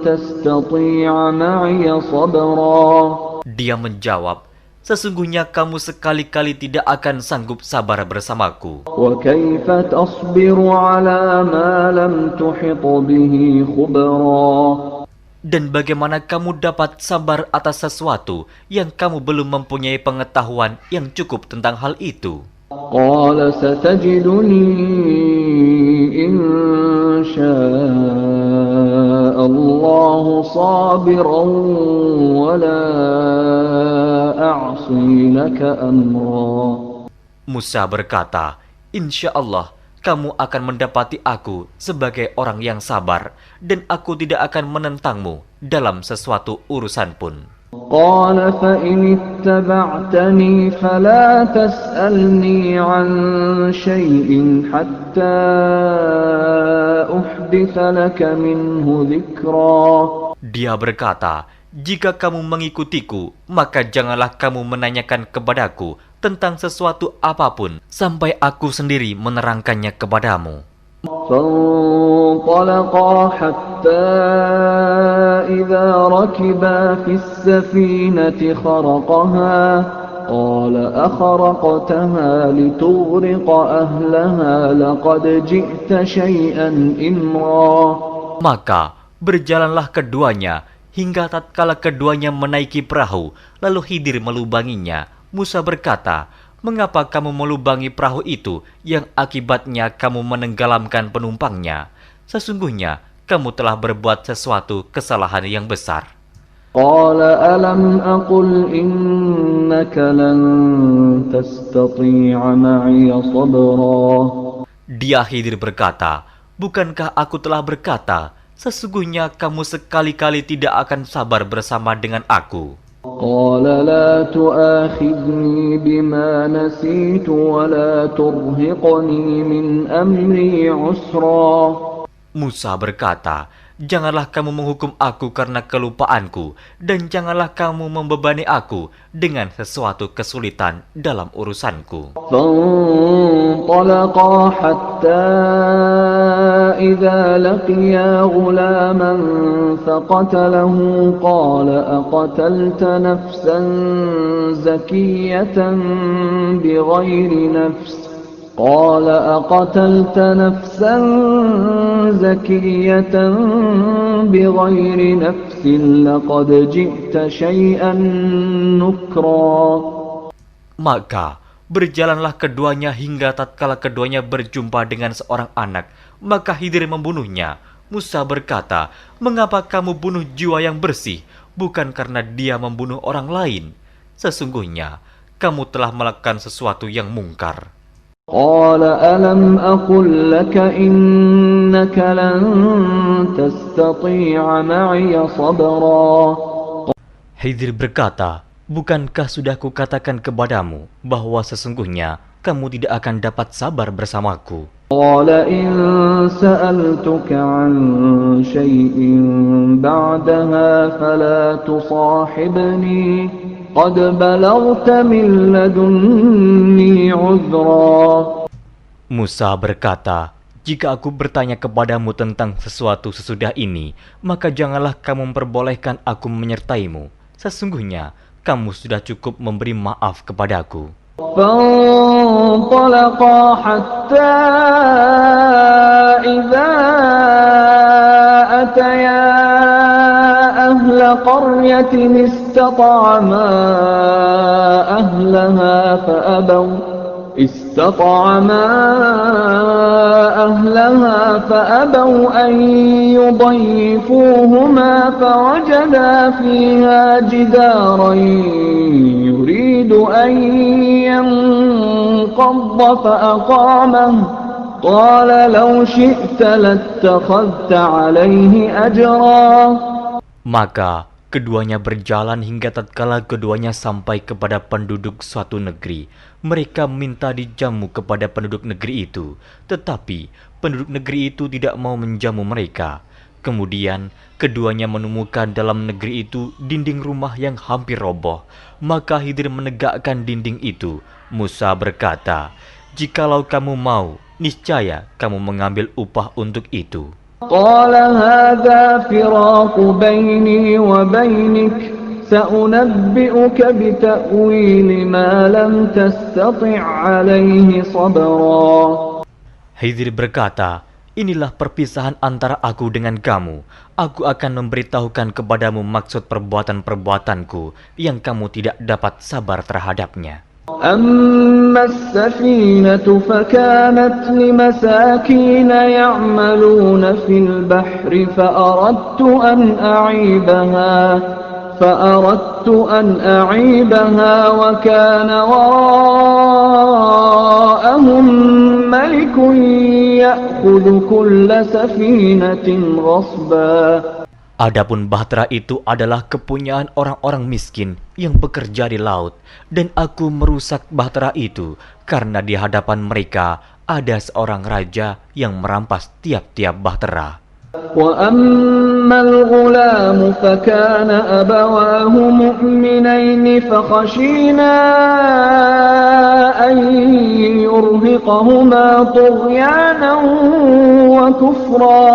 تستطيع معي صبرا. Dia menjawab, "Sesungguhnya kamu sekali-kali tidak akan sanggup sabar bersamaku. وكيف تصبر على ما لم تحط به خبرا. Dan bagaimana kamu dapat sabar atas sesuatu yang kamu belum mempunyai pengetahuan yang cukup tentang hal itu?" قال ستجدني إن شاء الله صابرا ولا أعصي لك أمرا. Musa berkata, "Insya Allah, kamu akan mendapati aku sebagai orang yang sabar, dan aku tidak akan menentangmu dalam sesuatu urusan pun." قال فإن اتبعتني فلا تسألني عن شيء حتى أحدث لك منه ذكرا. Dia berkata, "Jika kamu mengikutiku, maka janganlah kamu menanyakan kepadaku tentang sesuatu apapun sampai aku sendiri menerangkannya kepadamu." فانطلقا حتى إذا ركبا في السفينة خرقها قال أخرقتها لتغرق أهلها لقد جئت شيئا إمرا. Maka berjalanlah keduanya hingga tatkala keduanya menaiki perahu, lalu Khidir melubanginya. Musa berkata, "Mengapa kamu melubangi perahu itu yang akibatnya kamu menenggelamkan penumpangnya? Sesungguhnya kamu telah berbuat sesuatu kesalahan yang besar." قال ألم أقل إنك لن تستطيع معي صبرا. Dia Khidir berkata, "Bukankah aku telah berkata, sesungguhnya kamu sekali-kali tidak akan sabar bersama dengan aku?" قال لا تؤاخذني بما نسيت ولا ترهقني من أمري عسرا. Musa berkata, Janganlah kamu menghukum aku karena kelupaanku, dan janganlah kamu membebani aku dengan sesuatu kesulitan dalam urusanku. فانطلقا حتى إذا لقيا غلاما فقتله قال أقتلت نفسا زكية بغير نفس قال أقتلت نفسا زكية بغير نفس لقد جئت شيئا نكرا. Maka berjalanlah keduanya hingga tatkala keduanya berjumpa dengan seorang anak, maka Khidir membunuhnya. Musa berkata, "Mengapa kamu bunuh jiwa yang bersih, bukan karena dia membunuh orang lain? Sesungguhnya kamu telah melakukan sesuatu yang mungkar." قال ألم أقل لك إنك لن تستطيع معي صبرا. Khidir berkata, "Bukankah sudah kukatakan kepadamu bahwa sesungguhnya kamu tidak akan dapat sabar bersamaku?" قال إن سألتك عن شيء بعدها فلا تصاحبني قد بلغت من لدني عذرا. Musa berkata, "Jika aku bertanya kepadamu tentang sesuatu sesudah ini, maka janganlah kamu memperbolehkan aku menyertaimu. Sesungguhnya kamu sudah cukup memberi maaf kepadaku." فانطلقا حتى إذا أتيا أهل قرية استطعما أهلها فأبوا أن يضيفوهما فوجدا فيها جدارا يريد أن ينقض فأقامه قال لو شئت لاتخذت عليه أجرا. Maka keduanya berjalan hingga tatkala keduanya sampai kepada penduduk suatu negeri. Mereka minta dijamu kepada penduduk negeri itu, tetapi penduduk negeri itu tidak mau menjamu mereka. Kemudian keduanya menemukan dalam negeri itu dinding rumah yang hampir roboh. Maka Khidir menegakkan dinding itu. Musa berkata, "Jikalau kamu mau, niscaya kamu mengambil upah untuk itu." قال هذا فراق بيني وبينك سأنبئك بتأويل ما لم تستطع عليه صبرا. Khidir berkata, "Inilah perpisahan antara aku dengan kamu. Aku akan memberitahukan kepadamu maksud perbuatan-perbuatanku yang kamu tidak dapat sabar terhadapnya." أما السفينة فكانت لمساكين يعملون في البحر فأردت أن أعيبها وكان وراءهم ملك يأخذ كل سفينة غصبا. Adapun bahtera itu adalah kepunyaan orang-orang miskin yang bekerja di laut, dan aku merusak bahtera itu karena di hadapan mereka ada seorang raja yang merampas tiap-tiap bahtera. وأما الغلام فكان أبواه مؤمنين فخشينا أن يرهقهما طغيانا وكفرا.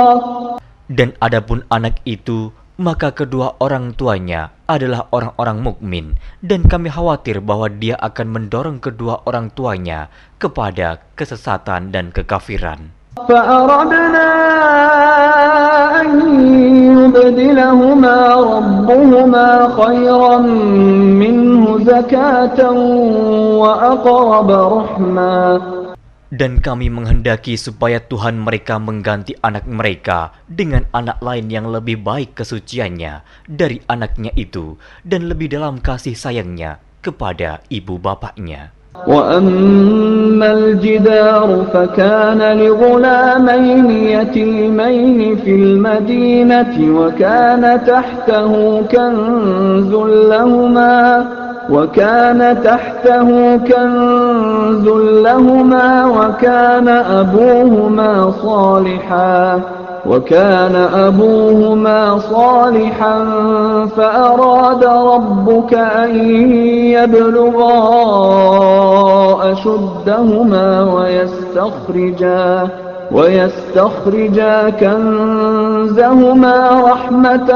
Dan adapun anak itu, maka kedua orang tuanya adalah orang-orang mukmin, dan kami khawatir bahwa dia akan mendorong kedua orang tuanya kepada kesesatan dan kekafiran. فأردنا أن يبدلهما ربهما خيرا منه زكاة وأقرب رحما. Dan kami menghendaki supaya Tuhan mereka mengganti anak mereka dengan anak lain yang lebih baik kesuciannya dari anaknya itu dan lebih dalam kasih sayangnya kepada ibu bapaknya. وأما الجدار فكان لغلامين يتيمين في المدينة وكان تحته كنز لهما وكان أبوهما صالحا وكان أبوهما صالحا فأراد ربك أن يبلغا أشدهما ويستخرجا كنزهما رحمة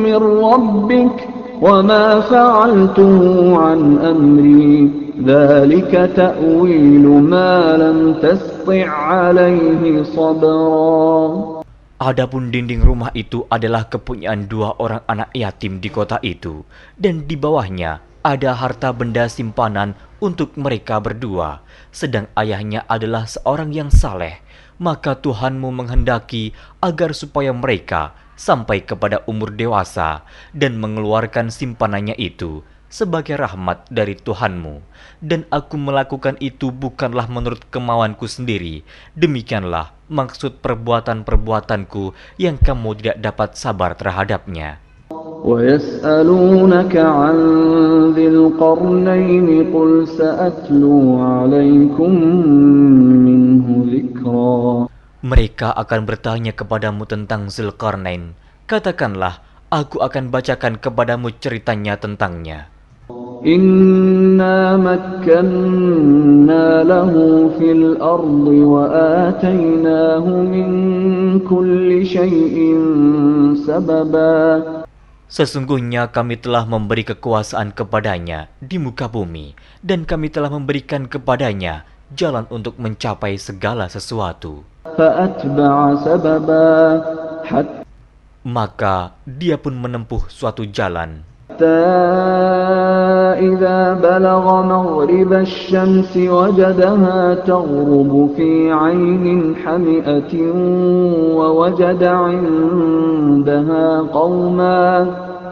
من ربك وما فعلته عن أمري ذلك تأويل ما لم تسطع عليه صبرا. Adapun dinding rumah itu adalah kepunyaan 2 orang anak yatim di kota itu, dan di bawahnya ada harta benda simpanan untuk mereka berdua, sedang ayahnya adalah seorang yang saleh. Maka Tuhanmu menghendaki agar supaya mereka sampai kepada umur dewasa dan mengeluarkan simpanannya itu sebagai rahmat dari Tuhanmu. Dan aku melakukan itu bukanlah menurut kemauanku sendiri. Demikianlah maksud perbuatan-perbuatanku yang kamu tidak dapat sabar terhadapnya. وَيَسْأَلُونَكَ عَنْ ذِي الْقَرْنَيْنِ قُلْ سَأَتْلُو عَلَيْكُمْ مِنْهُ ذِكْرًا. Mereka akan bertanya kepadamu tentang Zulkarnain. Katakanlah, aku akan bacakan kepadamu ceritanya tentangnya. إِنَّا مَكَّنَّا لَهُ فِي الْأَرْضِ وَآتَيْنَاهُ مِنْ كُلِّ شَيْءٍ سَبَبًا. Sesungguhnya kami telah memberi kekuasaan kepadanya di muka bumi, dan kami telah memberikan kepadanya jalan untuk mencapai segala sesuatu. فَأَتْبَعَ سَبَبًا Maka dia pun menempuh suatu jalan. حتى إذا بلغ مغرب الشمس وجدها تغرب في عين حمئة ووجد عندها قوما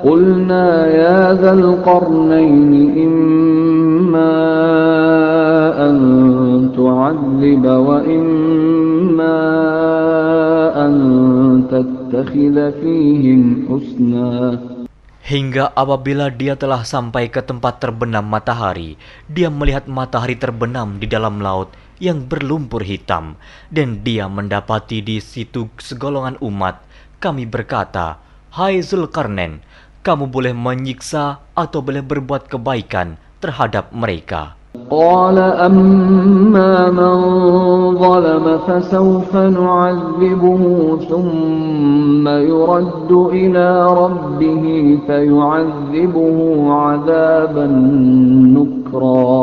قلنا يا ذا القرنين إما أن تعذب وإما أن تتخذ فيهم حسنا. Hingga apabila dia telah sampai ke tempat terbenam matahari, dia melihat matahari terbenam di dalam laut yang berlumpur hitam, dan dia mendapati di situ segolongan umat. Kami berkata, "Hai Zulkarnain, kamu boleh menyiksa atau boleh berbuat kebaikan terhadap mereka." قال أما من ظلم فسوف نعذبه ثم يرد إلى ربه فيعذبه عذابا نكرا.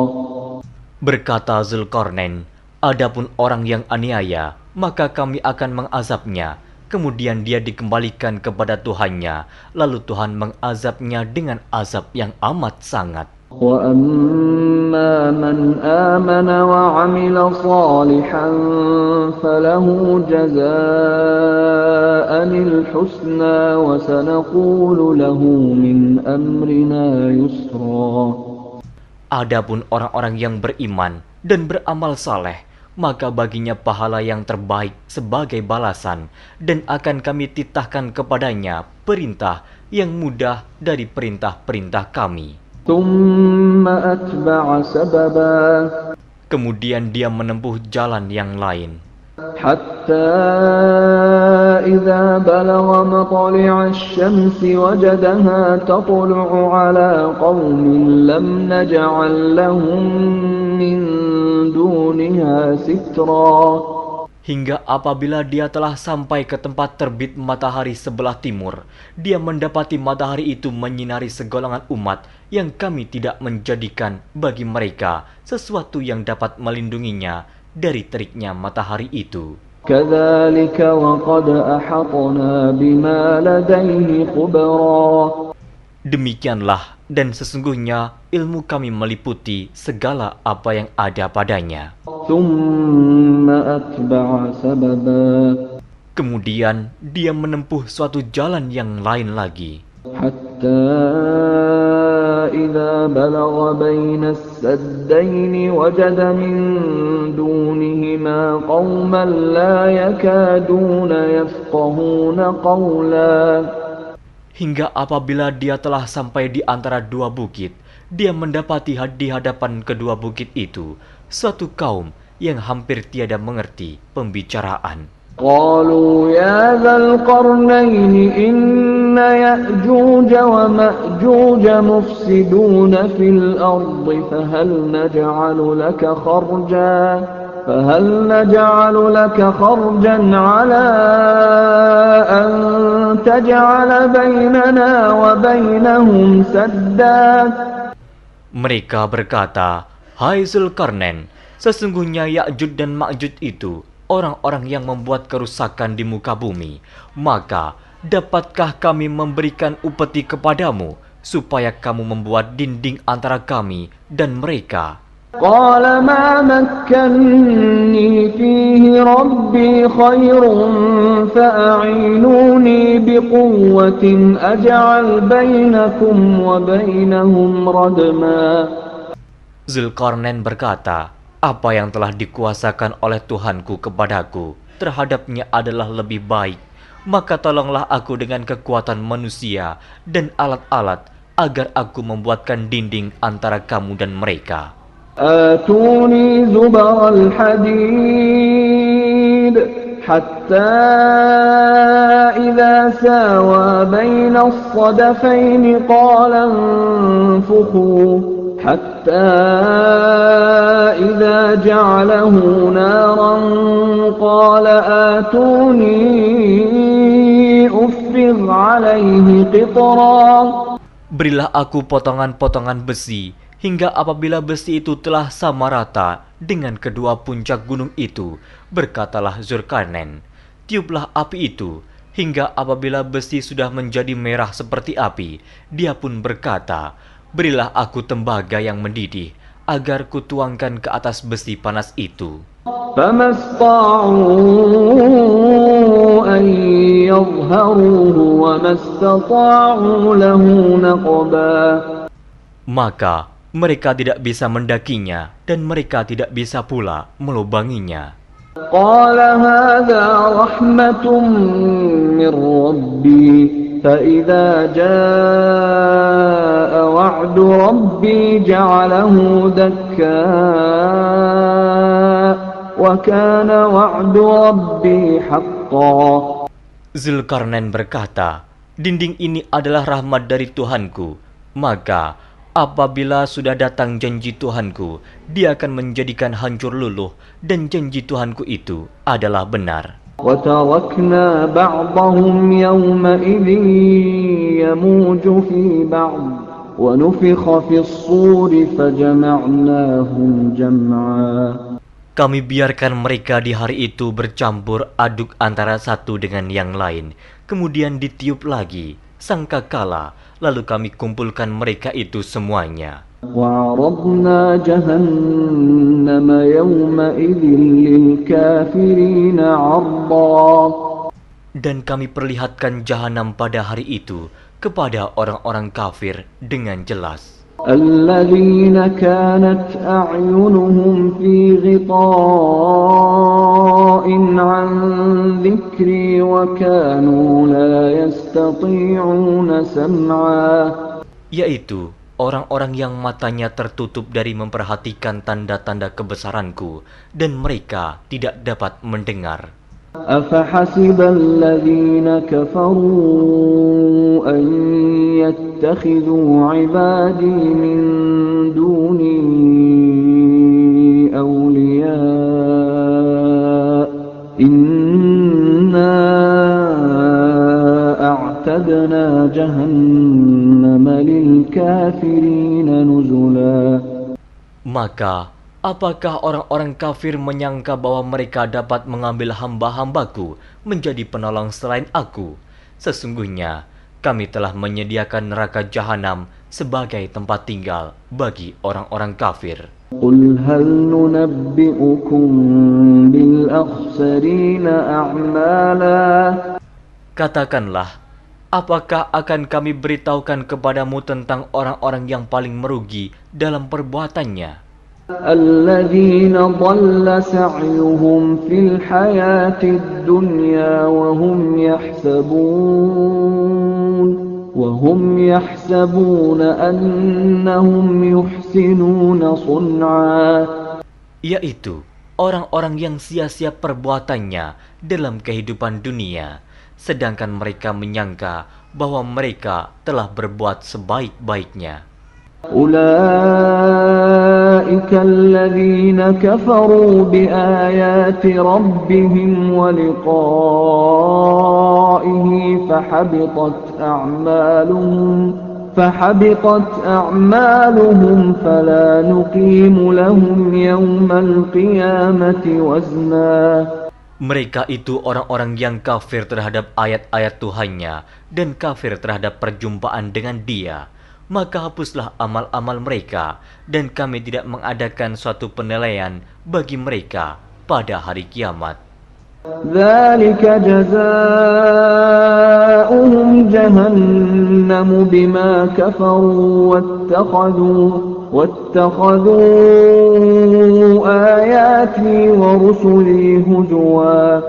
Berkata Zulkarnain, adapun orang yang aniaya, maka kami akan mengazabnya. Kemudian dia dikembalikan kepada Tuhannya, lalu Tuhan mengazabnya dengan azab yang amat sangat. وَأَمَّا مَنْ آمَنَ وَعَمِلَ صَالِحًا فَلَهُ جَزَاءً الْحُسْنَى وَسَنَقُولُ لَهُ مِنْ أَمْرِنَا يُسْرًا. Adapun orang-orang yang beriman dan beramal saleh, maka baginya pahala yang terbaik sebagai balasan, dan akan kami titahkan kepadanya perintah yang mudah dari perintah-perintah kami. ثُمَّ أَتْبَعَ سَبَبًا. Kemudian dia menempuh jalan yang lain. حَتَّى إِذَا بَلَغَ مَطْلِعَ الشَّمْسِ وَجَدَهَا تَطْلُعُ عَلَى قَوْمٍ لَمْ نَجْعَلْ لَهُم مِّن دُونِهَا سِتْرًا. Hingga apabila dia telah sampai ke tempat terbit matahari sebelah timur, dia mendapati matahari itu menyinari segolongan umat yang kami tidak menjadikan bagi mereka sesuatu yang dapat melindunginya dari teriknya matahari itu. كَذَلِكَ وَقَدْ أَحَطْنَا بِمَا لَدَيْهِ خُبْرًا. Demikianlah, dan sesungguhnya ilmu kami meliputi segala apa yang ada padanya. ثُمَّ أَتْبَعَ سَبَبًا. Kemudian dia menempuh suatu jalan yang lain lagi. حَتَّى إِذَا بَلَغَ بَيْنَ السَّدَّيْنِ وَجَدَ مِن دُونِهِمَا قَوْمًا لَّا يَكَادُونَ يَفْقَهُونَ قَوْلًا. Hingga apabila dia telah sampai di antara 2 bukit, dia mendapati di hadapan kedua bukit itu suatu kaum yang hampir tiada mengerti pembicaraan. قالوا يا ذا القرنين إن يأجوج ومأجوج مفسدون في الأرض فهل نجعل لك خرجا على أن تجعل بيننا وبينهم سدا. Mereka berkata, "Hai Zulkarnain, sesungguhnya Ya'juj dan Ma'juj itu orang-orang yang membuat kerusakan di muka bumi. Maka, dapatkah kami memberikan upeti kepadamu, supaya kamu membuat dinding antara kami dan mereka?" قال ما مكني فيه ربي خير فأعينوني بقوة أجعل بينكم وبينهم ردما. Zulkarnain berkata, "Apa yang telah dikuasakan oleh Tuhanku kepadaku terhadapnya adalah lebih baik. Maka tolonglah aku dengan kekuatan manusia dan alat-alat agar aku membuatkan dinding antara kamu dan mereka." آتوني زبر الحديد حتى إذا ساوى بين الصدفين قال انفخوا حتى إذا جعله نارا قال آتوني أفرغ عليه قطرا. Berilah aku potongan-potongan besi, hingga apabila besi itu telah sama rata dengan kedua puncak gunung itu, berkatalah Zulkarnain, "Tiuplah api itu," hingga apabila besi sudah menjadi merah seperti api, dia pun berkata, "Berilah aku tembaga yang mendidih, agar kutuangkan ke atas besi panas itu." فما استطاعوا أن يظهروه وما استطاعوا له نقبا. Maka mereka tidak bisa mendakinya dan mereka tidak bisa pula melubanginya. قال هذا رحمة من ربي فإذا جاء وعد ربي جعله دكا وكان وعد ربي حقا. Zulkarnain berkata, "Dinding ini adalah rahmat dari Tuhanku, maka apabila sudah datang janji Tuhanku, dia akan menjadikan hancur luluh, dan janji Tuhanku itu adalah benar." وَتَرَكْنَا بَعْضَهُمْ يَوْمَئِذٍ يَمُوجُ فِي بَعْضٍ وَنُفِخَ فِي الصُّورِ فَجَمَعْنَاهُمْ جَمْعًا. Kami biarkan mereka di hari itu bercampur aduk antara satu dengan yang lain, kemudian ditiup lagi sangkakala, lalu kami kumpulkan mereka itu semuanya. وَعَرَضْنَا جَهَنَّمَ يَوْمَئِذٍ لِلْكَافِرِينَ عَرْضًا. Dan kami perlihatkan jahanam pada hari itu kepada orang-orang kafir dengan jelas. الَّذِينَ كَانَتْ أَعْيُنُهُمْ فِي غِطَاءٍ عَنْ ذِكْرِي وَكَانُوا لَا يَسْتَطِيعُونَ سَمْعًا. Yaitu orang-orang yang matanya tertutup dari memperhatikan tanda-tanda kebesaranku, dan mereka tidak dapat mendengar. أَفَحَسِبَ الَّذِينَ كَفَرُوا أَن يَتَّخِذُوا عِبَادِي مِن دُونِي أَوْلِيَاءَ إِنَّا أَعْتَدْنَا جَهَنَّمَ لِلْكَافِرِينَ نُزُلًا. Maka apakah orang-orang kafir menyangka bahwa mereka dapat mengambil hamba-hambaku menjadi penolong selain aku? Sesungguhnya kami telah menyediakan neraka jahanam sebagai tempat tinggal bagi orang-orang kafir. قُلْ هَلْ نُنَبِّئُكُمْ بِالْأَخْسَرِينَ أَعْمَالًا. Katakanlah, apakah akan kami beritahukan kepadamu tentang orang-orang yang paling merugi dalam perbuatannya? الَّذِينَ ضَلَّ سَعْيُهُمْ فِي الْحَيَاةِ الدُّنْيَا وَهُمْ يَحْسَبُونَ أَنَّهُمْ يُحْسِنُونَ صُنْعًا. Yaitu orang-orang yang sia-sia perbuatannya dalam kehidupan dunia, sedangkan mereka menyangka bahwa mereka telah berbuat sebaik-baiknya. أولئك الذين كفروا بآيات ربهم ولقائه فحبطت أعمالهم فلا نقيم لهم يوم القيامة وزنا. Mereka itu orang-orang yang kafir terhadap ayat-ayat Tuhannya dan kafir terhadap perjumpaan dengan Dia. Maka hapuslah amal-amal mereka, dan kami tidak mengadakan suatu penilaian bagi mereka pada hari kiamat. ذلك جزاؤهم جهنم بما كفروا واتخذوا آياتي ورسلي هزوا.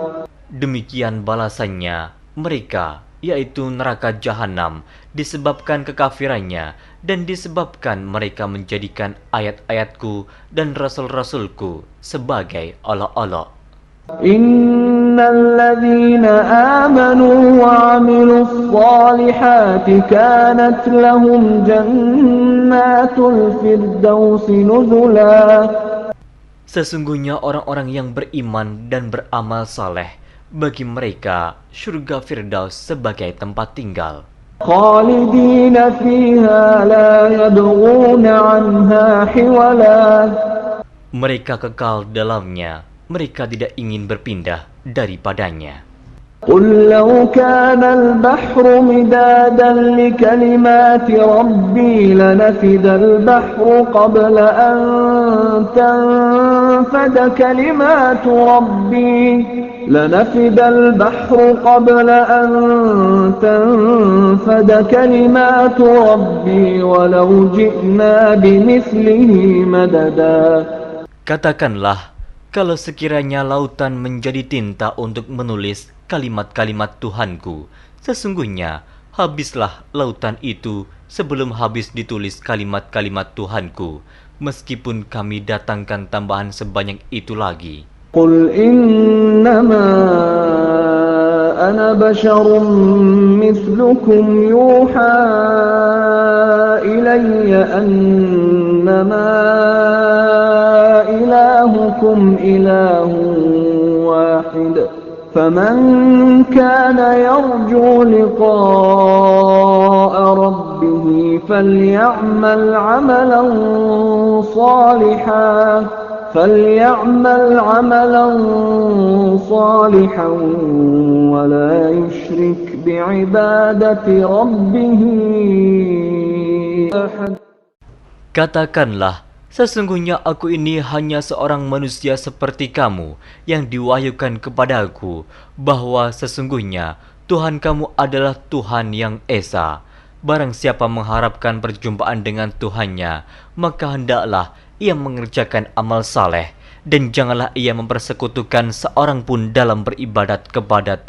Demikian balasannya mereka, yaitu neraka jahanam, disebabkan kekafirannya dan disebabkan mereka menjadikan ayat-ayatku dan rasul-rasulku sebagai olok-olok. Innal ladzina amanu wa 'amilus shalihati kanat lahum jannatul firdausi nuzula. Sesungguhnya orang-orang yang beriman dan beramal saleh, bagi mereka surga Firdaus sebagai tempat tinggal. Khalidina fiha la yabghuna 'anha hiwala. Mereka kekal dalamnya, mereka tidak ingin berpindah daripadanya. قل لو كان البحر مدادا لكلمات ربي لنفد البحر قبل أن تنفد كلمات ربي ولو جئنا بمثله مددا. Katakanlah, kalau sekiranya lautan menjadi tinta untuk menulis kalimat-kalimat Tuhanku, sesungguhnya habislah lautan itu sebelum habis ditulis kalimat-kalimat Tuhanku, meskipun kami datangkan tambahan sebanyak itu lagi. Qul innama ana basyarum mithlukum yuha ilayya annama ilahukum ilahun wahid. فمن كان يرجو لقاء ربه فليعمل عملا صالحا ولا يشرك بعبادة ربه أحد. Katakanlah, sesungguhnya aku ini hanya seorang manusia seperti kamu yang diwahyukan kepadaku, bahwa sesungguhnya Tuhan kamu adalah Tuhan yang Esa. Barang siapa mengharapkan perjumpaan dengan Tuhannya, maka hendaklah ia mengerjakan amal saleh, dan janganlah ia mempersekutukan seorang pun dalam beribadat kepada Tuhan.